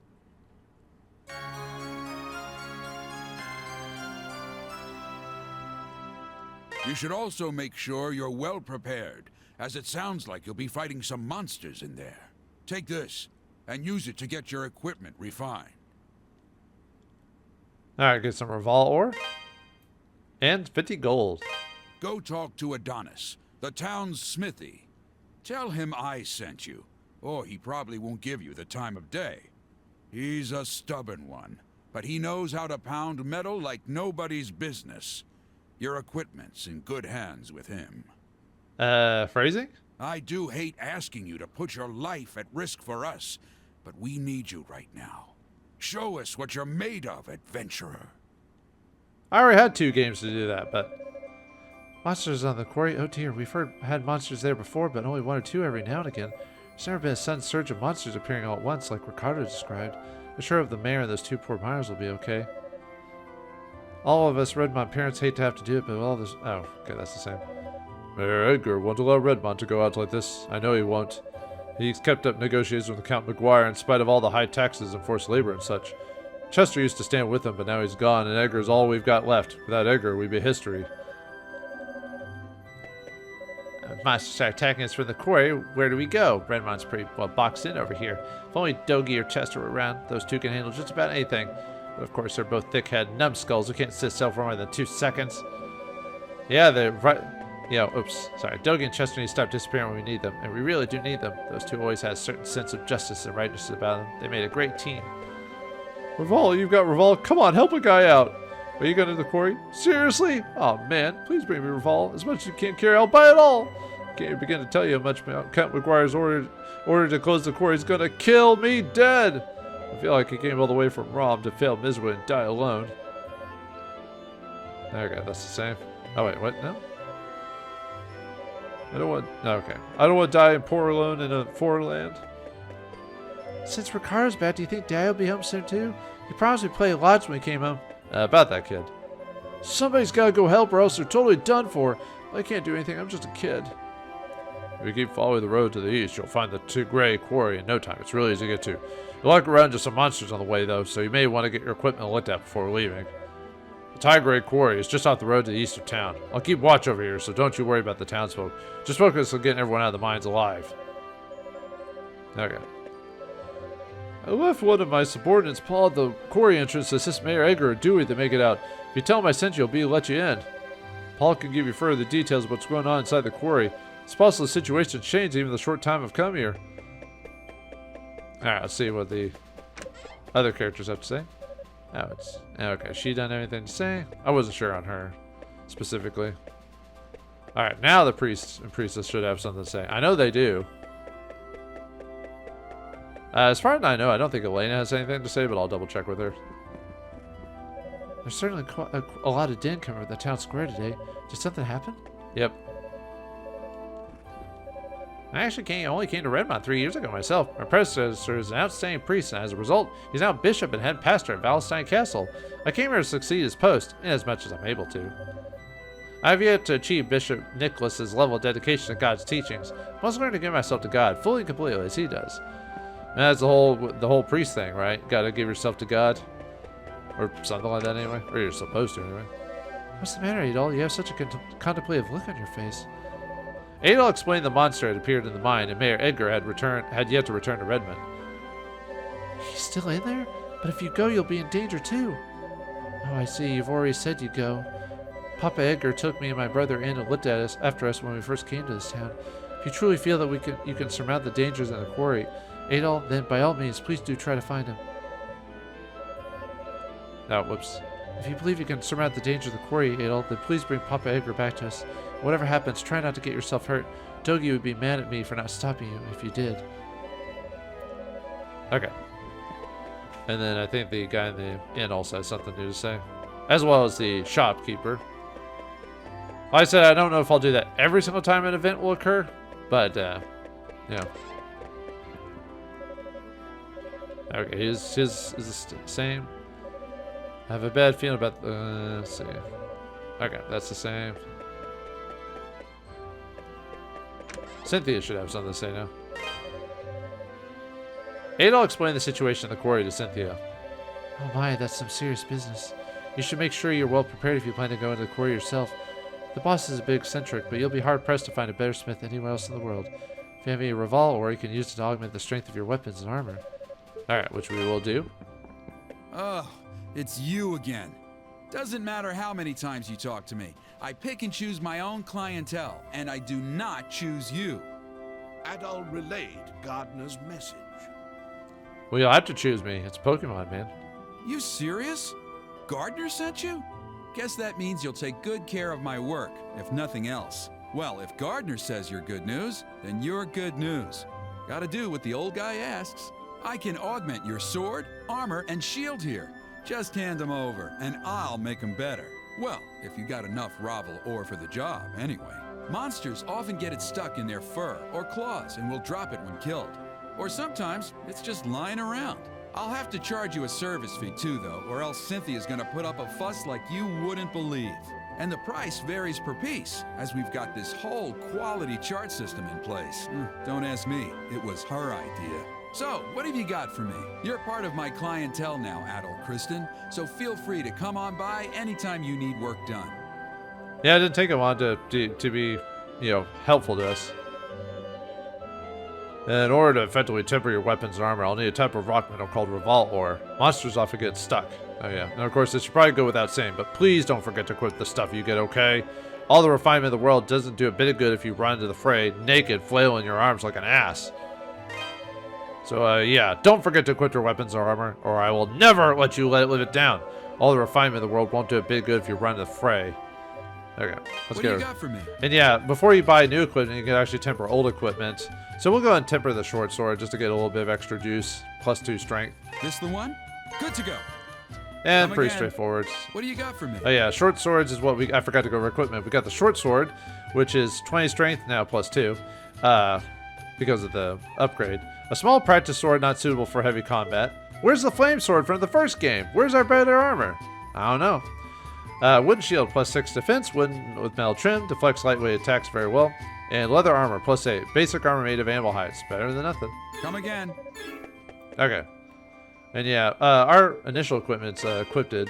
Speaker 4: You should also make sure you're well prepared, as it sounds like you'll be fighting some monsters in there. Take this, and use it to get your equipment refined.
Speaker 1: Alright, get some Referral ore. And 50 gold.
Speaker 4: Go talk to Adonis, the town's smithy. Tell him I sent you, or he probably won't give you the time of day. He's a stubborn one, but he knows how to pound metal like nobody's business. Your equipment's in good hands with him.
Speaker 1: Phrasing?
Speaker 4: I do hate asking you to put your life at risk for us, but we need you right now. Show us what you're made of, adventurer.
Speaker 1: I already had 2 games to do that, but... Monsters on the quarry? Oh dear, we've had monsters there before, but only 1 or 2 every now and again. There's never been a sudden surge of monsters appearing all at once, like Ricardo described. I'm sure if the mayor and those 2 poor miners will be okay. All of us Redmond parents hate to have to do it, but all this... Oh, okay, that's the same. Mayor Edgar won't allow Redmond to go out like this. I know he won't. He's kept up negotiations with Count Memoire in spite of all the high taxes and forced labor and such. Chester used to stand with him, but now he's gone, and Edgar's all we've got left. Without Edgar, we'd be history. Monsters start attacking us from the quarry. Where do we go? Redmond's pretty well boxed in over here. If only Dogi or Chester were around, those 2 can handle just about anything. But of course, they're both thick-headed numbskulls who can't sit still for more than 2 seconds. Yeah, they're right. Yeah, oops. Sorry. Dogi and Chester need to stop disappearing when we need them, and we really do need them. Those 2 always had a certain sense of justice and rightness about them. They made a great team. Referral, you've got Referral. Come on, help a guy out. Are you going to the quarry? Seriously? Oh man, please bring me Referral. As much as you can't carry, I'll buy it all. Can't even begin to tell you how much Count Memoire's order to close the quarry is going to kill me dead. I feel like he came all the way from Rom to fail miserably and die alone. Okay, that's the same. Oh wait, what? No? I don't want... Okay. I don't want to die and poor alone in a foreign land. Since Ricardo's back, do you think Dad will be home soon too? He promised me play lots when he came home. About that kid. Somebody's got to go help or else they're totally done for. I can't do anything. I'm just a kid. If you keep following the road to the east, you'll find the Tigray quarry in no time. It's really easy to get to. You'll walk around to some monsters on the way, though, so you may want to get your equipment looked at before leaving. The Tigray quarry is just off the road to the east of town. I'll keep watch over here, so don't you worry about the townsfolk. Just focus on getting everyone out of the mines alive. Okay. I left one of my subordinates paw at the quarry entrance to assist Mayor Edgar or Dewey to make it out. If you tell him I sent you, he'll let you in. Paul can give you further details of what's going on inside the quarry. It's possible the situation's changed even the short time I've come here. Alright, let's see what the other characters have to say. Oh, it's... Okay, she done anything to say? I wasn't sure on her, specifically. Alright, now the priests and priestess should have something to say. I know they do. As far as I know, I don't think Elena has anything to say, but I'll double check with her. There's certainly quite a lot of din coming to the town square today. Did something happen? Yep. I actually only came to Redmond 3 years ago myself. My predecessor is an outstanding priest, and as a result, he's now bishop and head pastor at Valentine Castle. I came here to succeed his post, in as much as I'm able to. I have yet to achieve Bishop Nicholas's level of dedication to God's teachings. I must learn to give myself to God fully and completely as he does. And that's the whole priest thing, right? Gotta give yourself to God. Or something like that anyway. Or you're supposed to anyway. What's the matter, Adol? You have such a contemplative look on your face. Adol explained the monster had appeared in the mine, and Mayor Edgar had yet to return to Redmond. He's still in there? But if you go, you'll be in danger too. Oh, I see. You've already said you'd go. Papa Edgar took me and my brother in and looked at us after us when we first came to this town. If you truly feel that you can surmount the dangers in the quarry, Adol, then by all means, please do try to find him. Oh, whoops. If you believe you can surmount the danger of the quarry, Adol, then please bring Papa Edgar back to us. Whatever happens, try not to get yourself hurt. Dogi would be mad at me for not stopping you if you did. Okay. And then I think the guy in the inn also has something new to say. As well as the shopkeeper. Like I said, I don't know if I'll do that every single time an event will occur. But, yeah. Okay, his is the same. I have a bad feeling about, let's see. Okay, that's the same. Cynthia should have something to say now. Adol explained the situation in the quarry to Cynthia. Oh my, that's some serious business. You should make sure you're well prepared if you plan to go into the quarry yourself. The boss is a bit eccentric, but you'll be hard-pressed to find a better smith anywhere else in the world. If you have any Referral ore, you can use it to augment the strength of your weapons and armor. Alright, which we will do.
Speaker 4: Oh, it's you again. Doesn't matter how many times you talk to me. I pick and choose my own clientele, and I do not choose you.
Speaker 5: Adol relayed Gardener's message.
Speaker 1: Well, you'll have to choose me. It's Pokemon, man.
Speaker 4: You serious? Gardner sent you? Guess that means you'll take good care of my work, if nothing else. Well, if Gardner says you're good news, then you're good news. Gotta do what the old guy asks. I can augment your sword, armor, and shield here. Just hand them over, and I'll make them better. Well, if you got enough Referral ore for the job, anyway. Monsters often get it stuck in their fur or claws and will drop it when killed. Or sometimes, it's just lying around. I'll have to charge you a service fee too, though, or else Cynthia's gonna put up a fuss like you wouldn't believe. And the price varies per piece, as we've got this whole quality chart system in place. Don't ask me, it was her idea. So, what have you got for me? You're part of my clientele now, Adol, Christin, so feel free to come on by anytime you need work done.
Speaker 1: Yeah, it didn't take him long to be, helpful to us. In order to effectively temper your weapons and armor, I'll need a type of rock metal called Referral ore. Monsters often get stuck. Oh yeah, and of course this should probably go without saying, but please don't forget to equip the stuff you get, okay? All the refinement in the world doesn't do a bit of good if you run into the fray naked, flailing your arms like an ass. So yeah, don't forget to equip your weapons or armor, or I will never let you live it down. All the refinement in the world won't do a bit of good if you run into the fray. Okay, let's go.
Speaker 4: What do you got for me?
Speaker 1: And yeah, before you buy new equipment, you can actually temper old equipment. So we'll go ahead and temper the short sword just to get a little bit of extra juice, +2 strength.
Speaker 4: This the one? Good to go.
Speaker 1: And pretty straightforward.
Speaker 4: What do you got for me?
Speaker 1: Oh yeah, short swords is what I forgot to go over equipment. We got the short sword, which is 20 strength, now +2, because of the upgrade. A small practice sword not suitable for heavy combat. Where's the flame sword from the first game? Where's our better armor? I don't know. Wooden shield +6 defense, wooden with metal trim, deflects lightweight attacks very well. And leather armor +8. Basic armor made of animal hides. Better than nothing.
Speaker 4: Come again.
Speaker 1: Okay. And yeah, our initial equipment's equipped.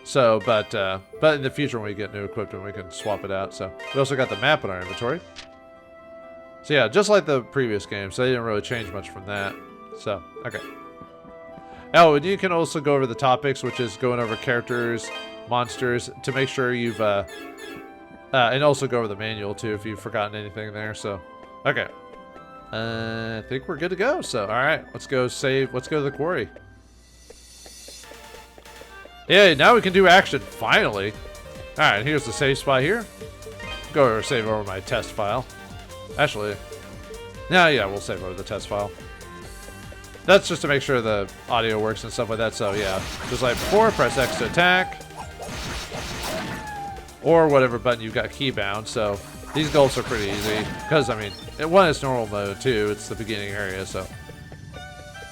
Speaker 1: So, but in the future when we get new equipment, we can swap it out. So we also got the map in our inventory. So yeah, just like the previous game. So they didn't really change much from that. So, okay. Oh, and you can also go over the topics, which is going over characters, monsters, to make sure you've, and also go over the manual too if you've forgotten anything there. So, okay. I think we're good to go. So, alright, let's go save. Let's go to the quarry. Yeah, now we can do action, finally. Alright, here's the save spot here. Go over save over my test file. Actually, yeah, we'll save over the test file. That's just to make sure the audio works and stuff like that. So yeah, just like before, press X to attack. Or whatever button you've got key bound. So these goals are pretty easy. Because, I mean, one is normal mode, two, it's the beginning area, so.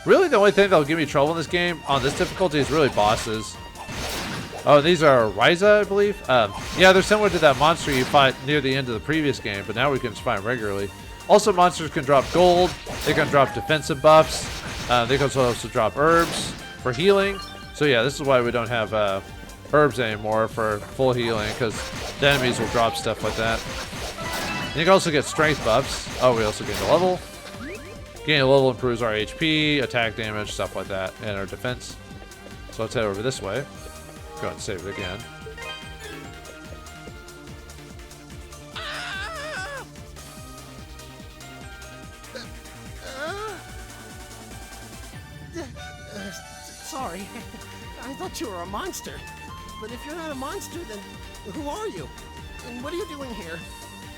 Speaker 1: Really, the only thing that'll give me trouble in this game, on this difficulty, is really bosses. Oh, these are Ryza, I believe? Yeah, they're similar to that monster you fought near the end of the previous game, but now we can just fight regularly. Also, monsters can drop gold, they can drop defensive buffs, they can also drop herbs for healing. So yeah, this is why we don't have herbs anymore for full healing because the enemies will drop stuff like that. And you can also get strength buffs. Oh, we also gain a level. Gaining a level improves our HP, attack damage, stuff like that, and our defense. So let's head over this way. Go ahead and save it again.
Speaker 13: Sorry, I thought you were a monster. But if you're not a monster, then who are you? And what are you doing here?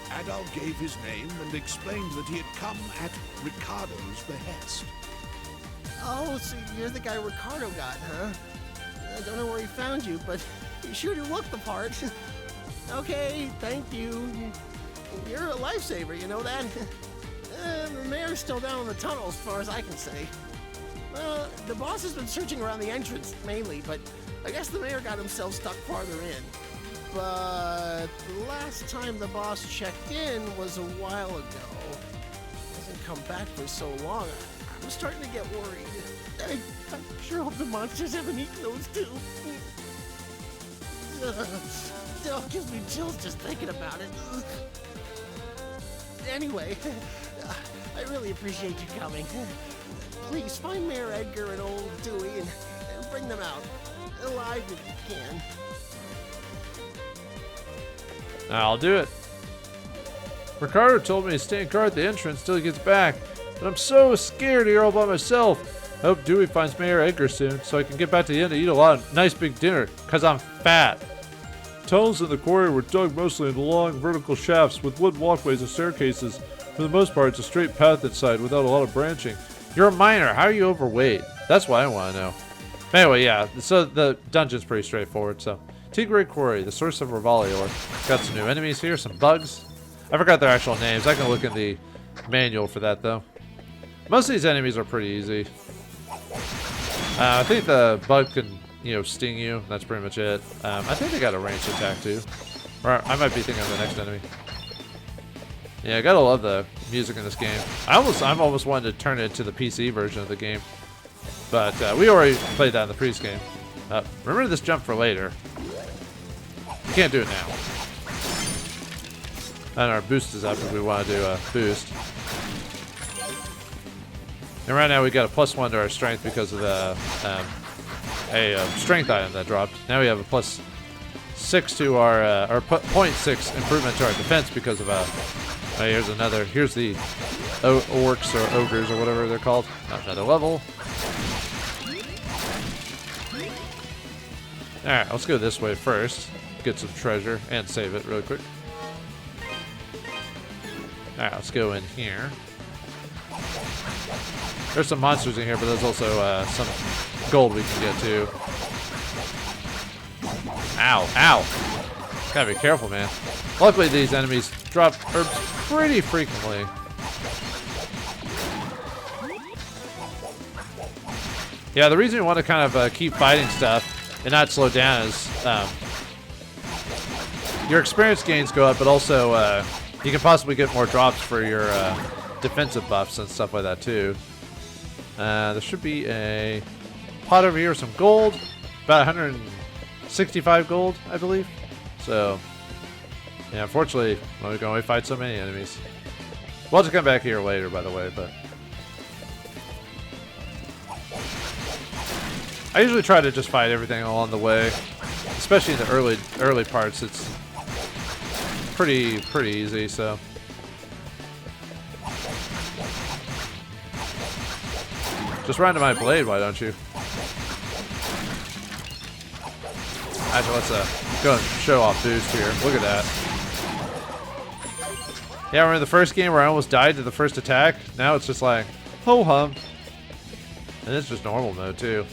Speaker 5: Adol gave his name and explained that he had come at Ricardo's behest.
Speaker 13: Oh, so you're the guy Ricardo got, huh? I don't know where he found you, but you sure do look the part. Okay, thank you. You're a lifesaver, you know that? The mayor's still down in the tunnel as far as I can say. Well, the boss has been searching around the entrance, mainly, but I guess the mayor got himself stuck farther in. But the last time the boss checked in was a while ago. Hasn't come back for so long. I'm starting to get worried. I sure hope the monsters haven't eaten those too. Still gives me chills just thinking about it. Anyway, I really appreciate you coming. Please find Mayor Edgar and old Dewey and bring them out. Alive if you can.
Speaker 1: I'll do it. Ricardo told me to stand guard at the entrance till he gets back, but I'm so scared here all by myself. I hope Dewey finds Mayor Edgar soon so I can get back to the inn to eat a lot of nice big dinner, cause I'm fat. Tunnels in the quarry were dug mostly into long vertical shafts with wood walkways and staircases. For the most part, it's a straight path inside without a lot of branching. You're a miner. How are you overweight? That's what I want to know. Anyway, yeah. So the dungeon's pretty straightforward. So, Tigray Quarry, the source of Referral ore. Got some new enemies here, some bugs. I forgot their actual names. I can look in the manual for that though. Most of these enemies are pretty easy. I think the bug can, sting you. That's pretty much it. I think they got a ranged attack too. Or I might be thinking of the next enemy. Yeah, I gotta love the music in this game. I'm almost wanting to turn it to the PC version of the game, but we already played that in the previous game. Remember this jump for later. You can't do it now. And our boost is up if we want to do a boost. And right now we got a +1 to our strength because of the strength item that dropped. Now we have a +6 to our 0.6 improvement to our defense because of here's the orcs or ogres or whatever they're called. Another level. Alright, let's go this way first. Get some treasure and save it really quick. Alright, let's go in here. There's some monsters in here, but there's also some gold we can get too. Ow, ow! Gotta be careful, man. Luckily, these enemies drop herbs pretty frequently. Yeah, the reason we want to kind of keep fighting stuff and not slow down is your experience gains go up, but also you can possibly get more drops for your defensive buffs and stuff like that too. There should be a pot over here with some gold, about 165 gold, I believe. So, yeah, unfortunately, we can only fight so many enemies. We'll have to come back here later, by the way, but I usually try to just fight everything along the way, especially in the early parts. It's pretty easy. So, just run to my blade, why don't you? Actually, let's go and show off boost here. Look at that. Yeah, remember the first game where I almost died to the first attack? Now it's just like, ho hum. And it's just normal mode too.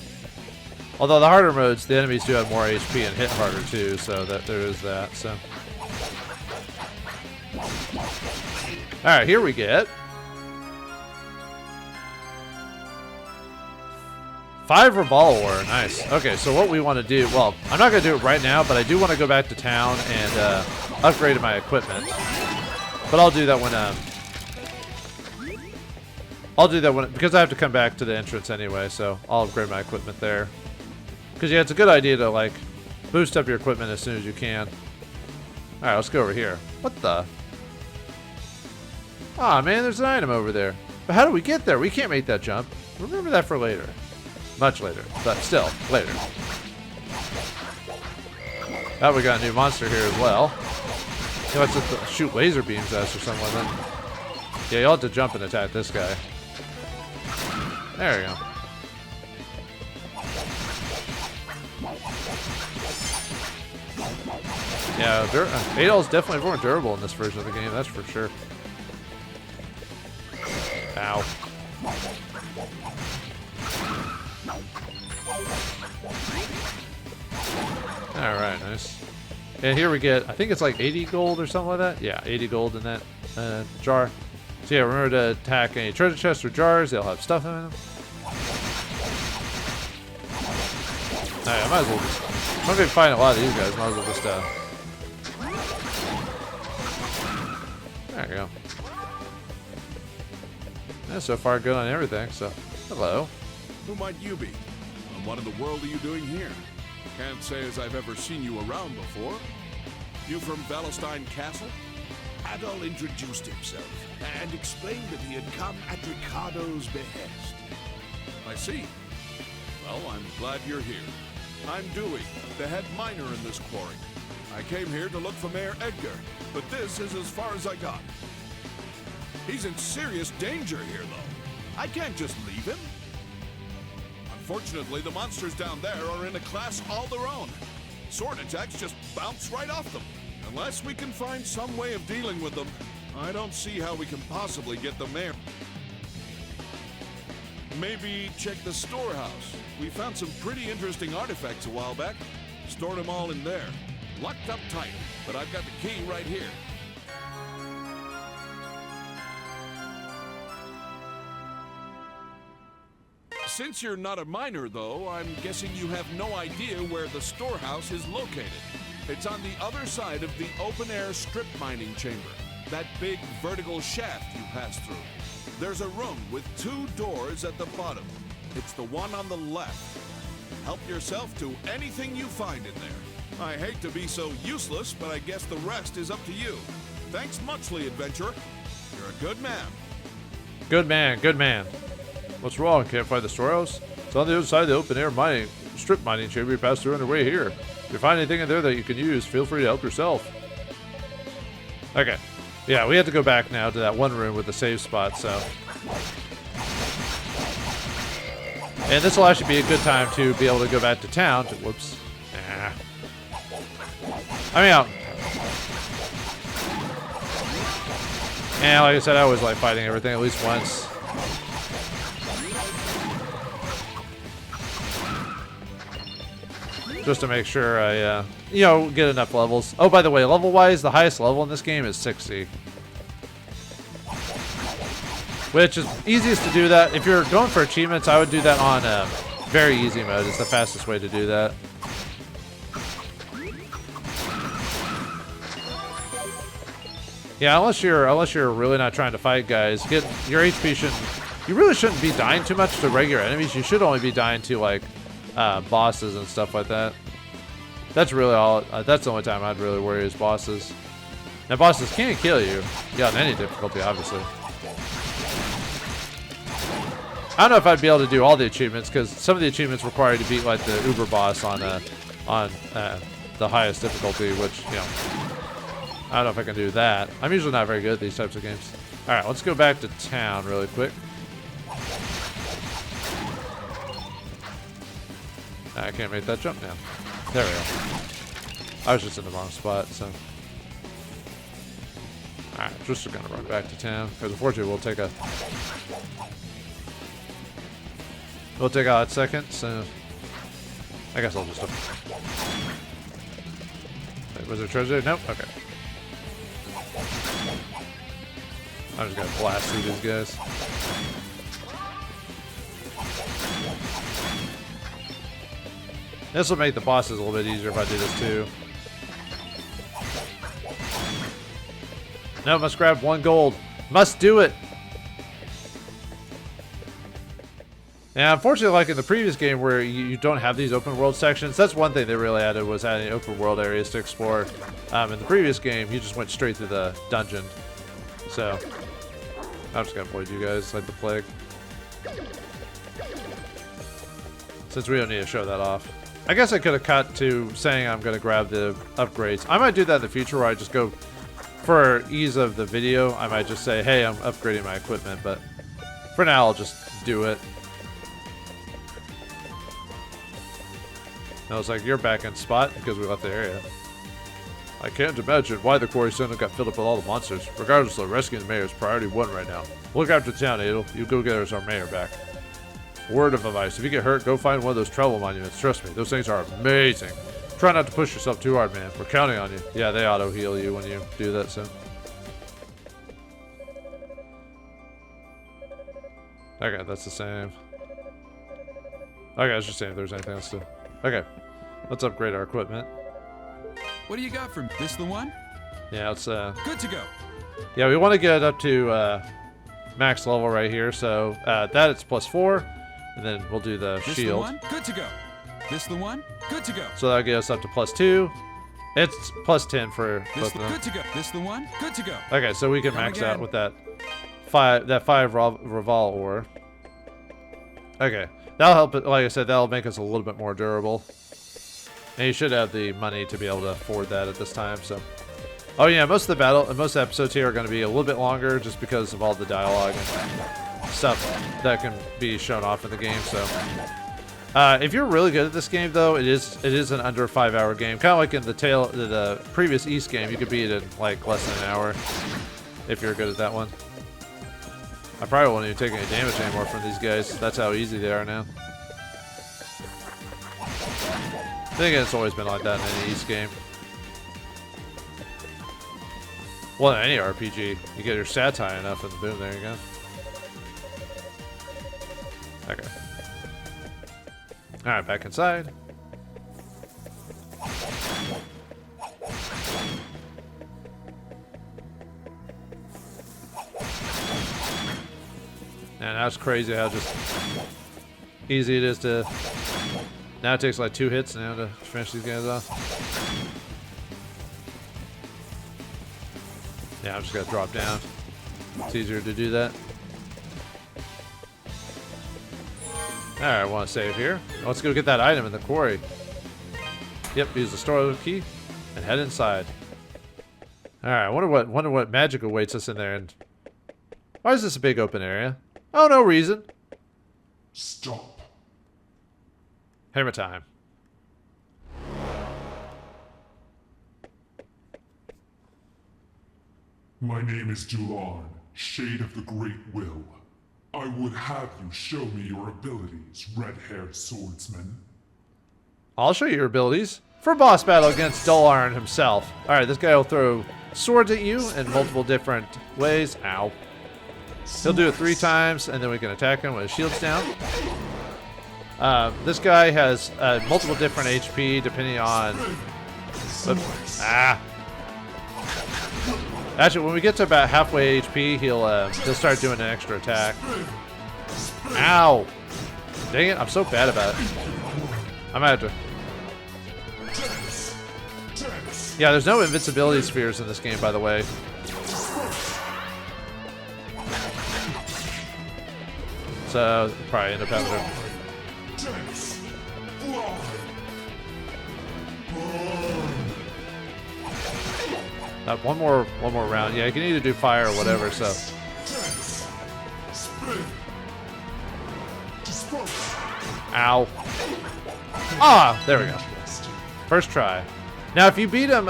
Speaker 1: Although the harder modes, the enemies do have more HP and hit harder too, so that there is that. So, all right, here we get 5 Referral ore. Nice. Okay, so what we want to do, well, I'm not going to do it right now, but I do want to go back to town and upgrade my equipment. But I'll do that when, because I have to come back to the entrance anyway, so I'll upgrade my equipment there. Because, yeah, it's a good idea to, like, boost up your equipment as soon as you can. Alright, let's go over here. What the? Aw, man, there's an item over there. But how do we get there? We can't make that jump. Remember that for later. Much later, but still, later. Oh, we got a new monster here as well. He wants to shoot laser beams at us or something like that. Yeah, you'll have to jump and attack this guy. There we go. Yeah, Adol's definitely more durable in this version of the game, that's for sure. Ow. Alright, nice. And here we get, I think it's like 80 gold or something like that. Yeah, 80 gold in that jar. So yeah, remember to attack any treasure chests or jars. They'll have stuff in them. Alright, I might as well just, I'm going to be fighting a lot of these guys. Might as well just, there you go. Yeah, so far good on everything, so, hello.
Speaker 5: Who might you be? And what in the world are you doing here? Can't say as I've ever seen you around before. You from Valestein Castle? Adol introduced himself and explained that he had come at Ricardo's behest. I see. Well, I'm glad you're here. I'm Dewey, the head miner in this quarry. I came here to look for Mayor Edgar, but this is as far as I got. He's in serious danger here, though. I can't just leave him. Unfortunately, the monsters down there are in a class all their own. Sword attacks just bounce right off them. Unless we can find some way of dealing with them, I don't see how we can possibly get the mayor. Maybe check the storehouse. We found some pretty interesting artifacts a while back. Stored them all in there. Locked up tight, but I've got the key right here. Since you're not a miner, though, I'm guessing you have no idea where the storehouse is located. It's on the other side of the open-air strip mining chamber. That big vertical shaft you pass through. There's a room with 2 doors at the bottom. It's the one on the left. Help yourself to anything you find in there. I hate to be so useless, but I guess the rest is up to you. Thanks muchly, adventurer. You're a good man.
Speaker 1: Good man, good man. What's wrong? Can't find the storehouse? It's on the other side of the open-air mining, strip mining chamber you pass through on your way here. If you find anything in there that you can use, feel free to help yourself. Okay. Yeah, we have to go back now to that one room with the save spot, so. And this will actually be a good time to be able to go back to town. Whoops. I mean, like I said, I always like fighting everything at least once. Just to make sure I, you know, get enough levels. Oh, by the way, level-wise, the highest level in this game is 60. Which is easiest to do that. If you're going for achievements, I would do that on very easy mode. It's the fastest way to do that. Yeah, unless you're really not trying to fight guys, get your HP you really shouldn't be dying too much to regular enemies. You should only be dying to like bosses and stuff like that. That's really all. That's the only time I'd really worry is bosses. Now bosses can't kill you. Yeah, on any difficulty, obviously. I don't know if I'd be able to do all the achievements because some of the achievements require you to beat like the Uber boss on the highest difficulty, which, you know, I don't know if I can do that. I'm usually not very good at these types of games. All right, let's go back to town really quick. I can't make that jump now. There we go. I was just in the wrong spot, so. All right, just gonna run back to town because unfortunately we'll take a hot second, so I guess I'll just. Wait, was there treasure? Nope. Okay. I'm just gonna blast through these guys. This will make the bosses a little bit easier if I do this too. No, must grab 1 gold. Must do it. And unfortunately, like in the previous game where you don't have these open world sections, that's one thing they really added, was adding open world areas to explore. In the previous game, you just went straight through the dungeon. So, I'm just gonna avoid you guys like the plague. Since we don't need to show that off. I guess I could have cut to saying I'm gonna grab the upgrades. I might do that in the future where I just go, for ease of the video, I might just say, hey, I'm upgrading my equipment, but for now, I'll just do it. And I was like, you're back in spot because we left the area. I can't imagine why the quarry center got filled up with all the monsters. Regardless, though, rescuing the mayor is priority 1 right now. Look after town, Adol. You go get us our mayor back. Word of advice, if you get hurt, go find one of those travel monuments. Trust me, those things are amazing. Try not to push yourself too hard, man. We're counting on you. Yeah, they auto-heal you when you do that, so. Okay, that's the same. Okay, I was just saying if there's anything else to... Okay, let's upgrade our equipment.
Speaker 4: What do you got from this the one?
Speaker 1: Yeah, it's
Speaker 4: good to go.
Speaker 1: Yeah, we want to get it up to max level right here. So that it's +4, and then we'll do the
Speaker 4: this
Speaker 1: shield.
Speaker 4: The one? Good to go. This the one? Good to go.
Speaker 1: So that'll get us up to +2. It's +10 for both of them.
Speaker 4: Good to go. This the one? Good to go.
Speaker 1: Okay, so we can max out with that 5 Referral ore. Okay, that'll help it. Like I said, that'll make us a little bit more durable. And you should have the money to be able to afford that at this time. So, oh yeah, most of the episodes here are going to be a little bit longer, just because of all the dialogue and stuff that can be shown off in the game. So, if you're really good at this game, though, it is an under 5-hour game. Kind of like in the previous East game, you could beat it in like less than an hour if you're good at that one. I probably won't even take any damage anymore from these guys. That's how easy they are now. I think it's always been like that in any East game. Well, in any RPG, you get your stats high enough and boom, there you go. Okay. Alright, back inside. And that's crazy how just easy it is to... Now it takes like 2 hits now to finish these guys off. Yeah, I'm just gonna drop down. It's easier to do that. Alright, I want to save here. Let's go get that item in the quarry. Yep, use the store key and head inside. Alright, I wonder what magic awaits us in there. And why is this a big open area? Oh, no reason.
Speaker 14: Stop.
Speaker 1: Hammer time.
Speaker 14: My name is Dulan, Shade of the Great Will. I would have you show me your abilities, red-haired swordsman.
Speaker 1: I'll show you your abilities for boss battle against Dulan himself. Alright, this guy will throw swords at you in multiple different ways. Ow. He'll do it 3 times, and then we can attack him with his shields down. This guy has multiple different HP depending on... Oops. Ah! Actually, when we get to about halfway HP, he'll start doing an extra attack. Ow! Dang it, I'm so bad about it. I might have to... Yeah, there's no invincibility spheres in this game, by the way. So, probably end up having to... one more round. Yeah, you can either do fire or whatever, so. Ow. Ah, there we go. First try. Now, if you beat him,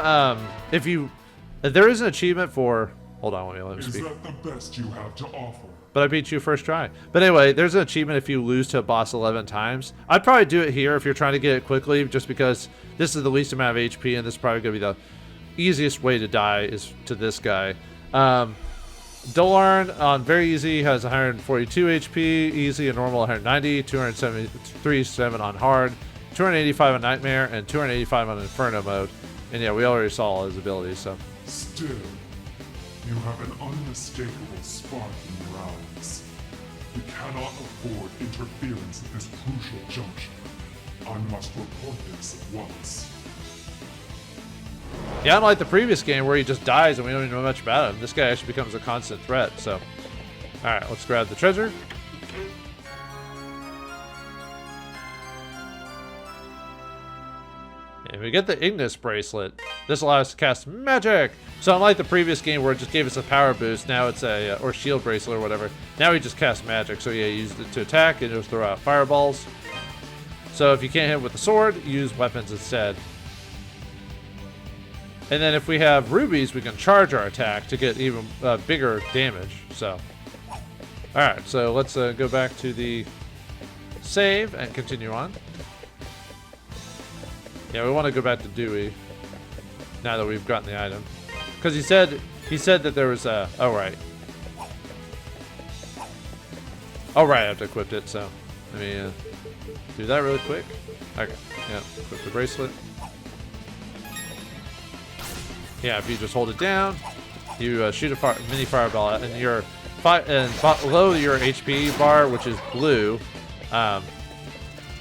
Speaker 1: if there is an achievement for, hold on, let me speak.
Speaker 14: Is that the best you have to offer?
Speaker 1: But I beat you first try. But anyway, there's an achievement if you lose to a boss 11 times. I'd probably do it here if you're trying to get it quickly, just because this is the least amount of HP, and this is probably going to be the easiest way to die is to this guy. Dulan on very easy has 142 HP, easy and normal 190, 273 on hard, 285 on nightmare, and 285 on inferno mode. And yeah, we already saw all his abilities, so.
Speaker 14: Still, you have an unmistakable spark in your eyes. We cannot afford interference at this crucial juncture. I must report this at once.
Speaker 1: Yeah, unlike the previous game where he just dies and we don't even know much about him, this guy actually becomes a constant threat, so. Alright, let's grab the treasure. And we get the Ignis bracelet. This allows us to cast magic. So unlike the previous game where it just gave us a power boost, now it's a, or shield bracelet or whatever. Now we just cast magic. So yeah, you use it to attack and it'll throw out fireballs. So if you can't hit with the sword, use weapons instead. And then if we have rubies, we can charge our attack to get even bigger damage. So, alright, so let's go back to the save and continue on. Yeah, we want to go back to Dewey now that we've gotten the item, because he said that there was a. Oh right, I have to equip it. So let me do that really quick. Okay, yeah, equip the bracelet. Yeah, if you just hold it down, you shoot a mini fireball, and your below your HP bar, which is blue.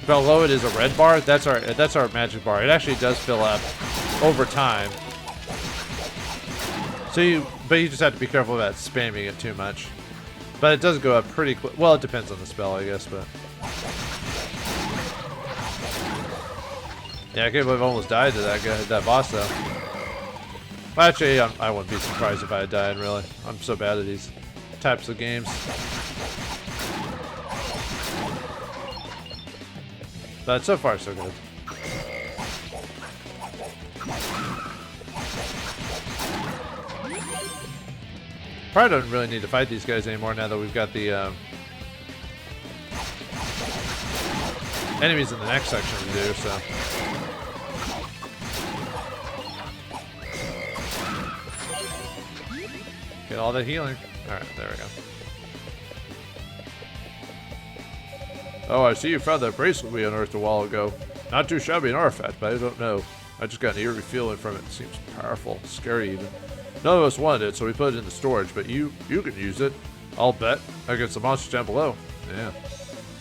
Speaker 1: Below it is a red bar. That's our magic bar. It actually does fill up over time. So but you just have to be careful about spamming it too much. But it does go up pretty quick. Well, it depends on the spell, I guess. But yeah, I can't believe I almost died to that boss though. Well, actually, I wouldn't be surprised if I had died. Really, I'm so bad at these types of games. But so far, so good. Probably don't really need to fight these guys anymore now that we've got the enemies in the next section to do, so. Get all that healing. Alright, there we go. Oh, I see you found that bracelet we unearthed a while ago. Not too shabby an artifact, but I don't know. I just got an eerie feeling from it. It seems powerful, scary even. None of us wanted it, so we put it in the storage, but you can use it. I'll bet. Against the monsters down below. Yeah.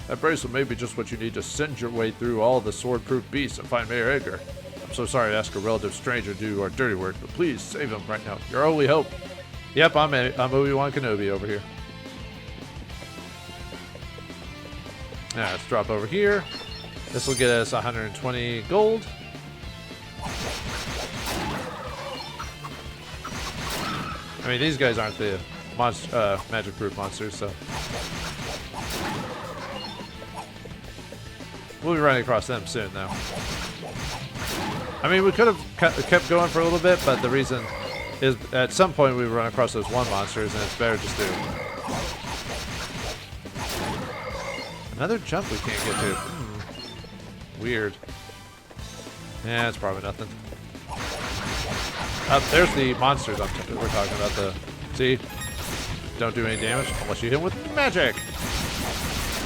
Speaker 1: That bracelet may be just what you need to send your way through all the sword-proof beasts and find Mayor Edgar. I'm so sorry to ask a relative stranger to do our dirty work, but please save him right now. Your only hope. Yep, I'm Obi-Wan Kenobi over here. Now let's drop over here. This will get us 120 gold. I mean, these guys aren't the magic-proof monsters, so we'll be running across them soon, though. I mean, we could have kept going for a little bit, but the reason is at some point we run across those one monsters, and it's better just to. Another jump we can't get to. Weird. Yeah, it's probably nothing. There's the monsters we're talking about. See? Don't do any damage unless you hit them with magic.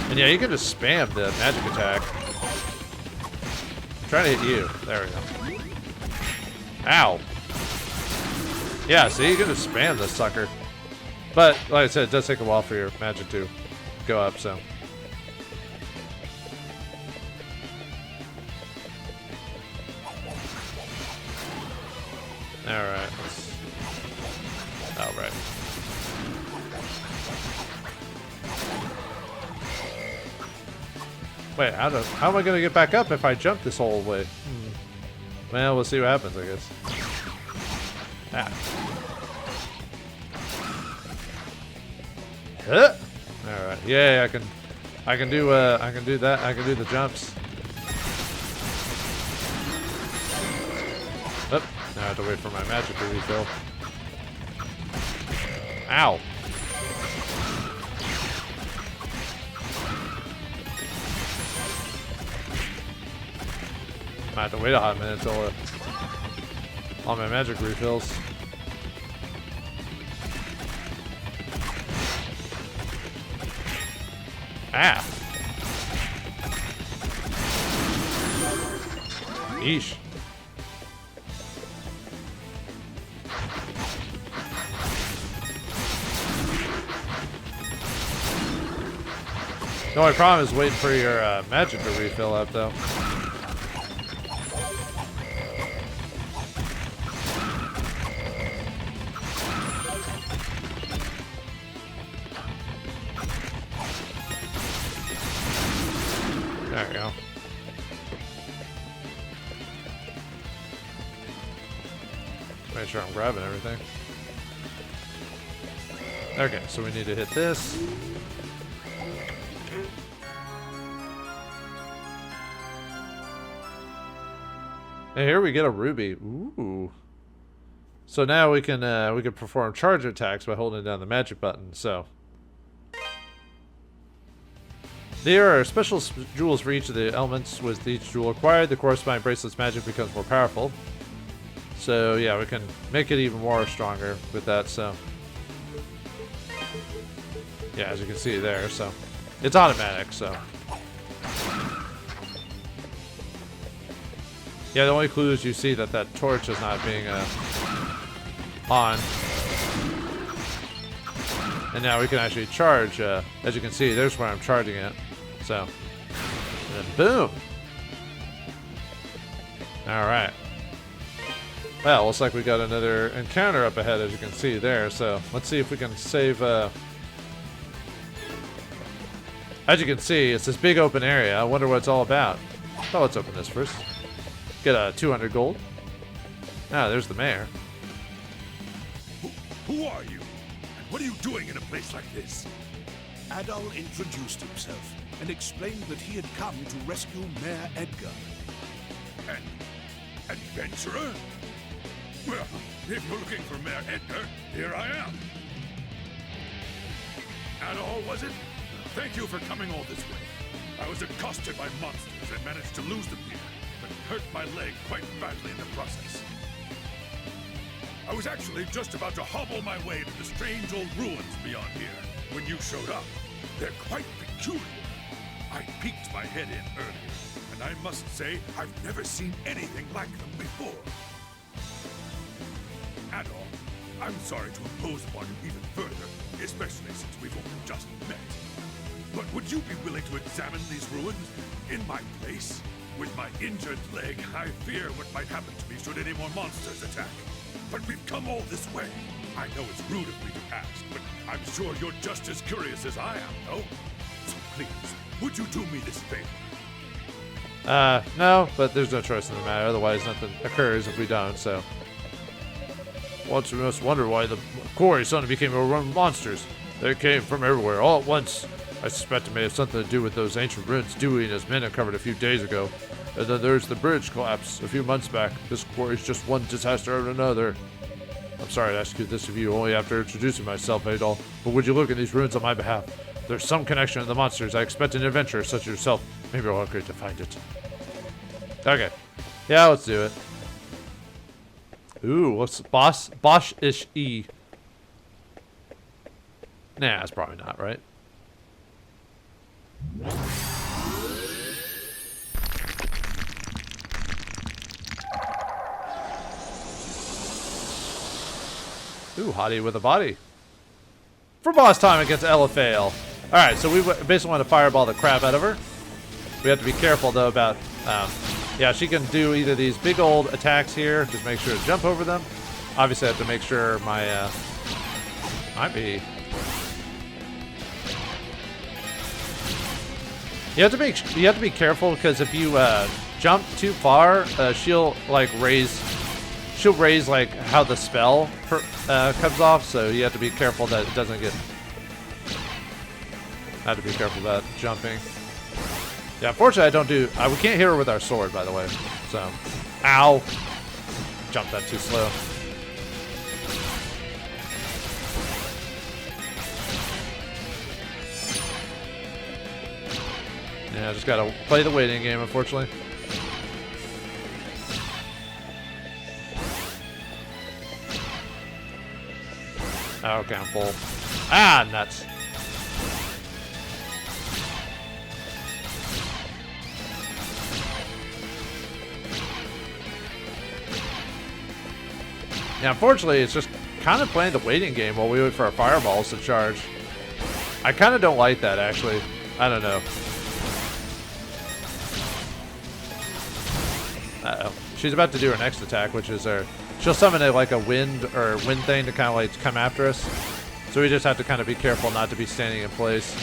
Speaker 1: And yeah, you can just spam the magic attack. I'm trying to hit you. There we go. Ow. Yeah, see, you can just spam this sucker. But, like I said, it does take a while for your magic to go up, so. Alright. Alright. Wait, how am I going to get back up if I jump this whole way? Well, we'll see what happens, I guess. Ah. Huh. All right. Yeah, I can do that. I can do the jumps. Oh, now I have to wait for my magic to refill. Ow. I have to wait a hot minute until all my magic refills. Ah. Yeesh. The only problem is waiting for your magic to refill up, though. There we go. Make sure I'm grabbing everything. Okay, so we need to hit this. And here we get a ruby. Ooh. So now we can perform charge attacks by holding down the magic button. So there are special jewels for each of the elements. With each jewel acquired, the corresponding bracelet's magic becomes more powerful. So yeah, we can make it even more stronger with that. So yeah, as you can see there. So it's automatic. So. Yeah, the only clue is you see that torch is not being on. And now we can actually charge. As you can see, there's where I'm charging it. So, and then boom. All right. Well, looks like we got another encounter up ahead, as you can see there. So let's see if we can save. As you can see, it's this big open area. I wonder what it's all about. Oh, let's open this first. Get a 200 gold. Ah, there's the mayor.
Speaker 5: Who are you? And what are you doing in a place like this? Adol introduced himself and explained that he had come to rescue Mayor Edgar. An adventurer? Well, if you're looking for Mayor Edgar, here I am. Adol, was it? Thank you for coming all this way. I was accosted by monsters and managed to lose them here, but hurt my leg quite badly in the process. I was actually just about to hobble my way to the strange old ruins beyond here when you showed up. They're quite peculiar. I peeked my head in earlier, and I must say I've never seen anything like them before. Adol, I'm sorry to impose upon you even further, especially since we've only just met. But would you be willing to examine these ruins in my place? With my injured leg, I fear what might happen to me should any more monsters attack. But we've come all this way. I know it's rude of me to ask, but I'm sure you're just as curious as I am, no? So please, would you do me this favor?
Speaker 1: No, but there's no choice in the matter. Otherwise, nothing occurs if we don't, so. Once we must wonder why the quarry suddenly became overrun with monsters. They came from everywhere, all at once. I suspect it may have something to do with those ancient ruins Dewey and his men uncovered a few days ago. And then there's the bridge collapse a few months back. This quarry's just one disaster after another. I'm sorry to ask you this of you only after introducing myself, Adol, but would you look at these ruins on my behalf? There's some connection to the monsters. I expect an adventurer such as yourself. Maybe I'll agree to find it. Okay. Yeah, let's do it. Ooh, what's Bosch-ish E? Nah, that's probably not right. Ooh, hottie with a body. For boss time against Eliphael. Alright, so we basically want to fireball the crap out of her. We have to be careful, though, about... yeah, she can do either these big old attacks here. Just make sure to jump over them. Obviously, I have to make sure my... might be... You have to be careful, because if you jump too far, she'll raise like how the spell comes off, so you have to be careful that it doesn't get. I have to be careful about jumping. Yeah, unfortunately I don't do. We can't hit her with our sword, by the way. So, ow! Jumped that too slow. Yeah, I just gotta play the waiting game, unfortunately. Okay, I'm full. Ah, nuts. Yeah, unfortunately, it's just kind of playing the waiting game while we wait for our fireballs to charge. I kind of don't like that, actually. I don't know. Uh-oh. She's about to do her next attack, which is she'll summon like a wind thing to kind of like come after us. So we just have to kind of be careful not to be standing in place.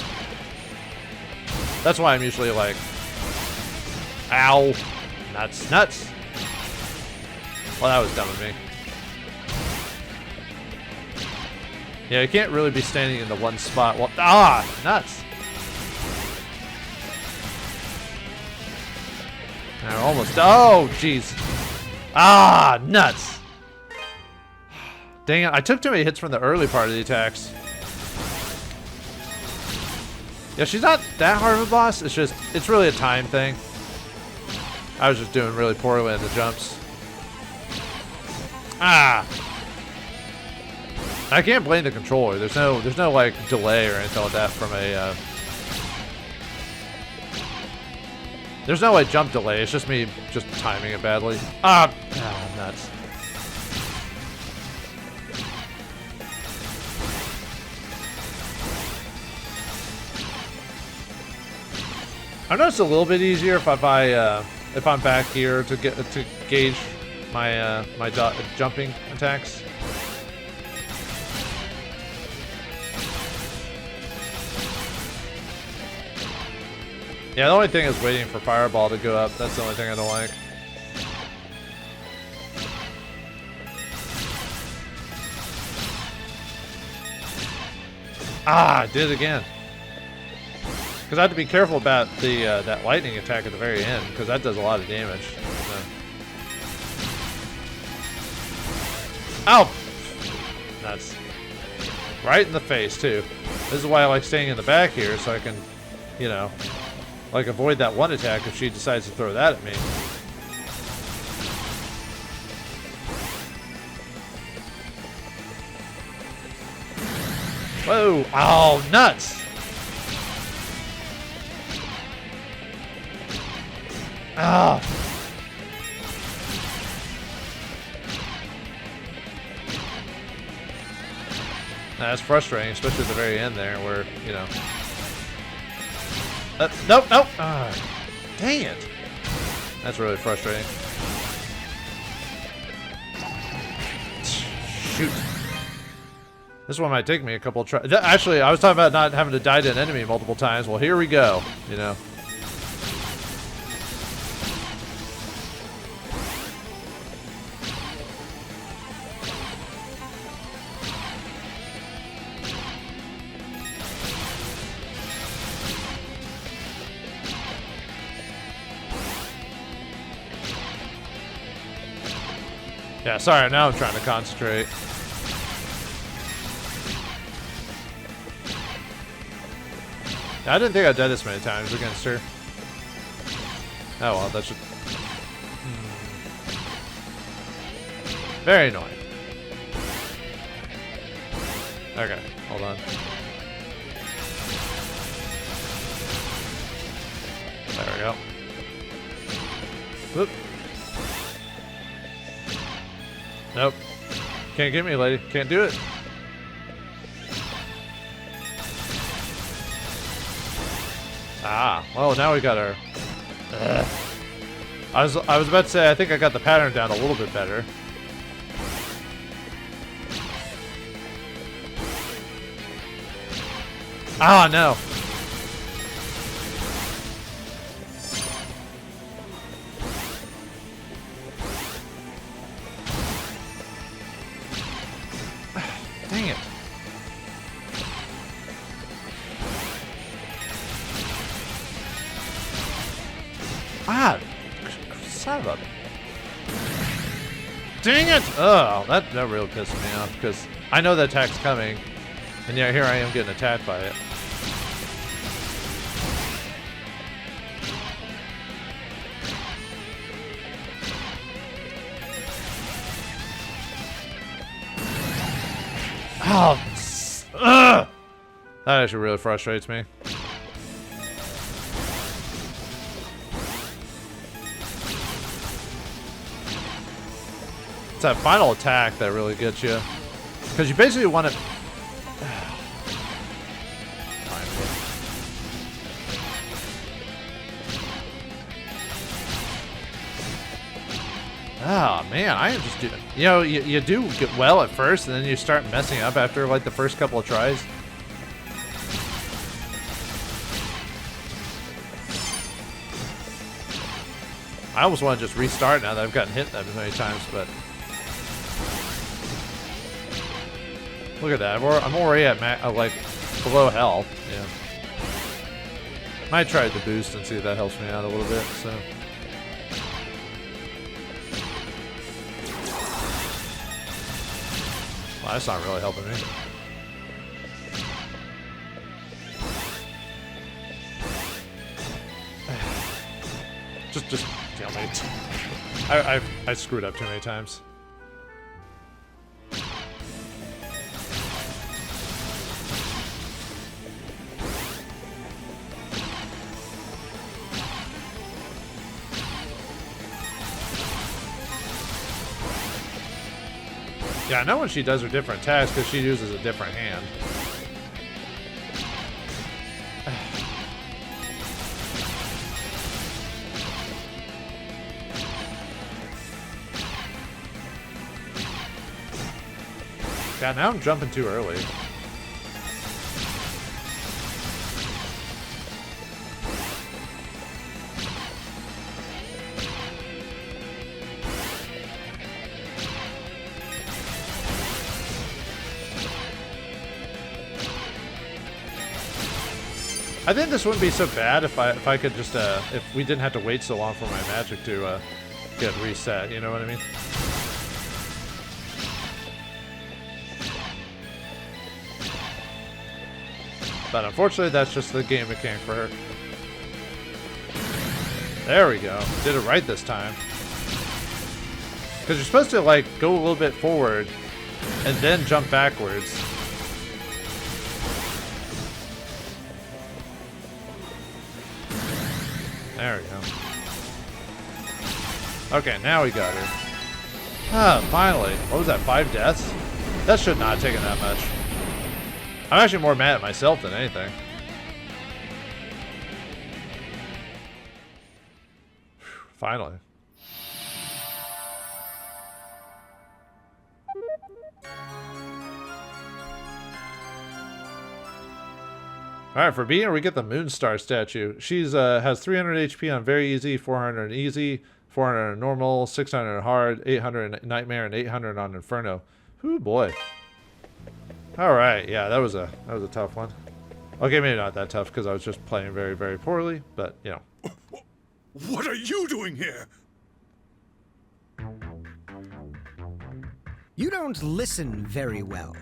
Speaker 1: That's why I'm usually like, ow, nuts, nuts. Well, that was dumb of me. Yeah, you can't really be standing in the one spot. Well, nuts. Now we're almost, oh, jeez. Nuts. Dang it, I took too many hits from the early part of the attacks. Yeah, she's not that hard of a boss. It's really a time thing. I was just doing really poorly in the jumps. I can't blame the controller. There's no like delay or anything like that from a. There's no like jump delay. It's just me just timing it badly. Nuts. I know it's a little bit easier if I'm back here to gauge my jumping attacks. Yeah, the only thing is waiting for Fireball to go up. That's the only thing I don't like. I did it again. Because I have to be careful about the that lightning attack at the very end, because that does a lot of damage. So. Ow! That's right in the face, too. This is why I like staying in the back here, so I can, you know, like avoid that one attack if she decides to throw that at me. Whoa! Oh, nuts! Ah! That's frustrating, especially at the very end there, where, you know. Nope, nope! Dang it! That's really frustrating. Shoot. This one might take me a couple tries. Actually, I was talking about not having to die to an enemy multiple times. Well, here we go, you know. Yeah, sorry, now I'm trying to concentrate. I didn't think I died this many times against her. Oh well, that should... Very annoying. Okay, hold on. There we go. Whoop. Nope. Can't get me, lady. Can't do it. Well, now we got our... I was about to say, I think I got the pattern down a little bit better. No. Dang it. Son of a... Dang it! Oh, that really pissed me off, because I know that attack's coming, and yeah, here I am getting attacked by it. That actually really frustrates me. It's that final attack that really gets you. Because you basically want to... Oh man, I am just doing. You know, you do get well at first, and then you start messing up after like the first couple of tries. I almost want to just restart now that I've gotten hit that many times, but look at that. I'm already at like below health. Yeah. Might try the boost and see if that helps me out a little bit. So. Well, that's not really helping me. Just damn it. I screwed up too many times. Yeah, I know when she does her different attacks because she uses a different hand. Yeah, now I'm jumping too early. I think this wouldn't be so bad if I could just if we didn't have to wait so long for my magic to get reset. You know what I mean? But unfortunately, that's just the game mechanic for her. There we go. Did it right this time. Because you're supposed to like go a little bit forward and then jump backwards. There we go. Okay, now we got her. Ah, finally. What was that, 5 deaths? That should not have taken that much. I'm actually more mad at myself than anything. Finally. Alright, for being, we get the Moonstar statue. She's has 300 HP on very easy, 400 on easy, 400 on normal, 600 on hard, 800 on nightmare, and 800 on inferno. Ooh boy. Alright, yeah, that was a tough one. Okay, maybe not that tough because I was just playing very, very poorly, but you know.
Speaker 5: What are you doing here?
Speaker 7: You don't listen very well.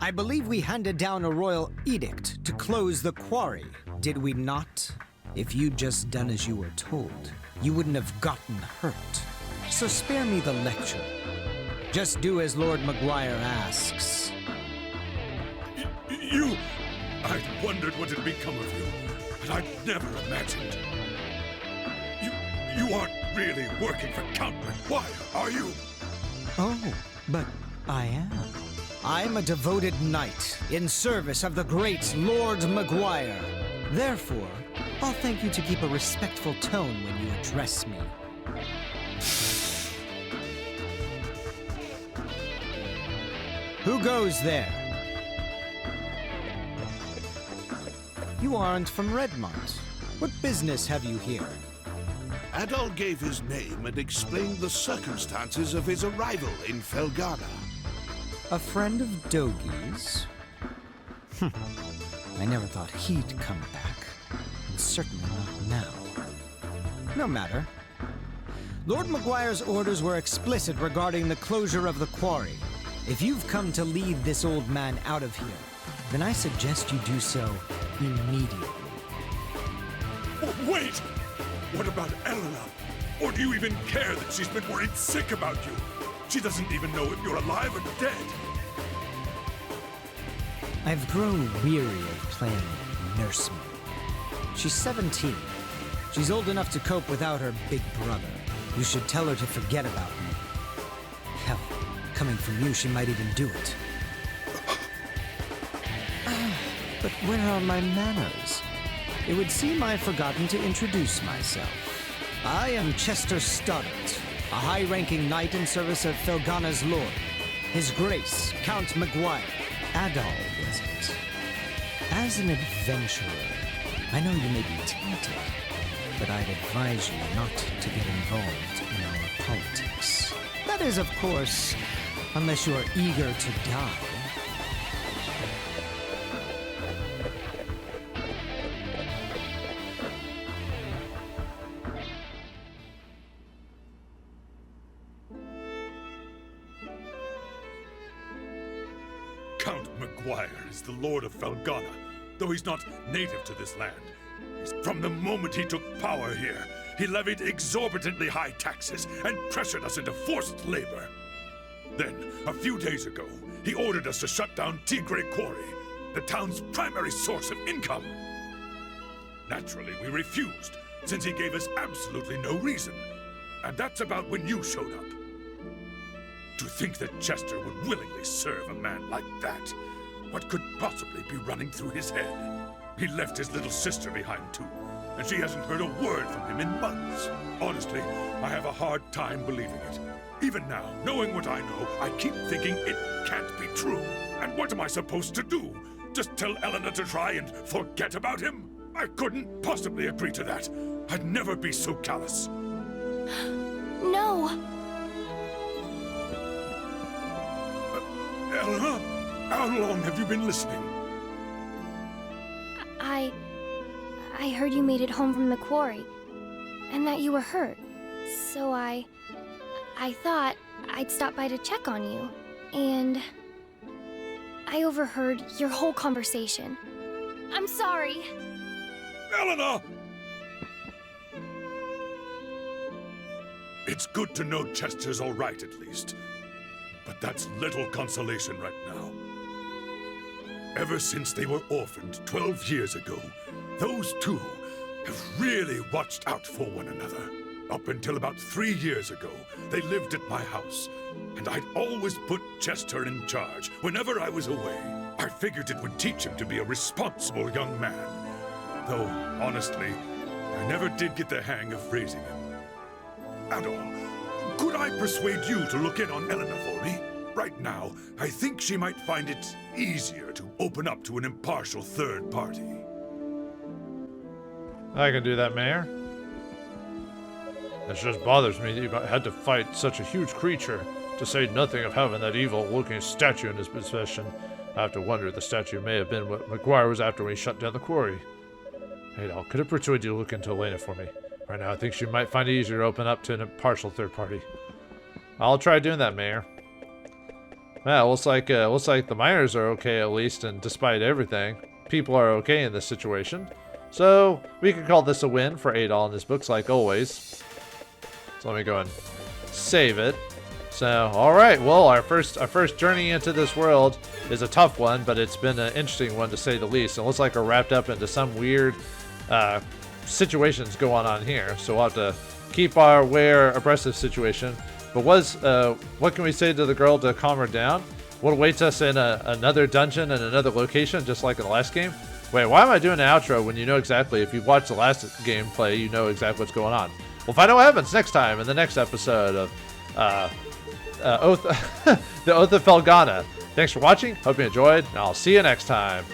Speaker 7: I believe we handed down a royal edict to close the quarry, did we not? If you'd just done as you were told, you wouldn't have gotten hurt. So spare me the lecture. Just do as Lord Memoire asks.
Speaker 5: You... I wondered what had become of you, but I'd never imagined. You aren't really working for Count Memoire, are you?
Speaker 7: Oh, but I am. I'm a devoted knight in service of the great Lord Memoire. Therefore, I'll thank you to keep a respectful tone when you address me. Who goes there? You aren't from Redmont. What business have you here?
Speaker 5: Adol gave his name and explained the circumstances of his arrival in Felghana.
Speaker 7: A friend of Dogi's? I never thought he'd come back. And certainly not now. No matter. Lord Memoire's orders were explicit regarding the closure of the quarry. If you've come to lead this old man out of here, then I suggest you do so immediately.
Speaker 5: Wait! What about Elena? Or do you even care that she's been worried sick about you? She doesn't even know if you're alive or dead.
Speaker 7: I've grown weary of playing nursemaid. She's 17. She's old enough to cope without her big brother. You should tell her to forget about me. Hell, coming from you, she might even do it. But where are my manners? It would seem I've forgotten to introduce myself. I am Chester Stoddart, a high-ranking knight in service of Felghana's lord, His Grace, Count Memoire. Adol, was it? As an adventurer, I know you may be tempted, but I'd advise you not to get involved in our politics. That is, of course, unless you're eager to die.
Speaker 15: Count Memoire is the Lord of Felghana, though he's not native to this land. From the moment he took power here, he levied exorbitantly high taxes and pressured us into forced labor. Then, a few days ago, he ordered us to shut down Tigray Quarry, the town's primary source of income. Naturally, we refused, since he gave us absolutely no reason. And that's about when you showed up. To think that Chester would willingly serve a man like that. What could possibly be running through his head? He left his little sister behind too, and she hasn't heard a word from him in months. Honestly, I have a hard time believing it. Even now, knowing what I know, I keep thinking it can't be true. And what am I supposed to do? Just tell Elena to try and forget about him? I couldn't possibly agree to that. I'd never be so callous.
Speaker 3: No!
Speaker 15: Elena? How long have you been listening?
Speaker 3: I heard you made it home from the quarry, and that you were hurt. So I thought I'd stop by to check on you, and I overheard your whole conversation. I'm sorry.
Speaker 15: Elena! It's good to know Chester's all right, at least. But that's little consolation right now. Ever since they were orphaned 12 years ago, those two have really watched out for one another. Up until about 3 years ago, they lived at my house, and I'd always put Chester in charge whenever I was away. I figured it would teach him to be a responsible young man. Though, honestly, I never did get the hang of raising him. Adol, could I persuade you to look in on Elena for me? Right now, I think she might find it easier to open up to an impartial third party.
Speaker 1: I can do that, Mayor. It just bothers me that you had to fight such a huge creature, to say nothing of having that evil-looking statue in his possession. I have to wonder if the statue may have been what Memoire was after when he shut down the quarry. Adol, could I persuade you to look into Elena for me? Right now, I think she might find it easier to open up to an impartial third party. I'll try doing that, Mayor. Well, looks like the miners are okay at least, and despite everything, people are okay in this situation. So we can call this a win for Adol in this book, like always. So let me go and save it. So, all right. Well, our first journey into this world is a tough one, but it's been an interesting one to say the least. It looks like we're wrapped up into some weird situations going on here. So we'll have to keep our abreast of the situation. But what can we say to the girl to calm her down? What awaits us in another dungeon and another location, just like in the last game? Wait, why am I doing an outro when you know exactly, if you've watched the last gameplay, you know exactly what's going on? We'll find out what happens next time in the next episode of the Oath of Felghana. Thanks for watching. Hope you enjoyed, and I'll see you next time.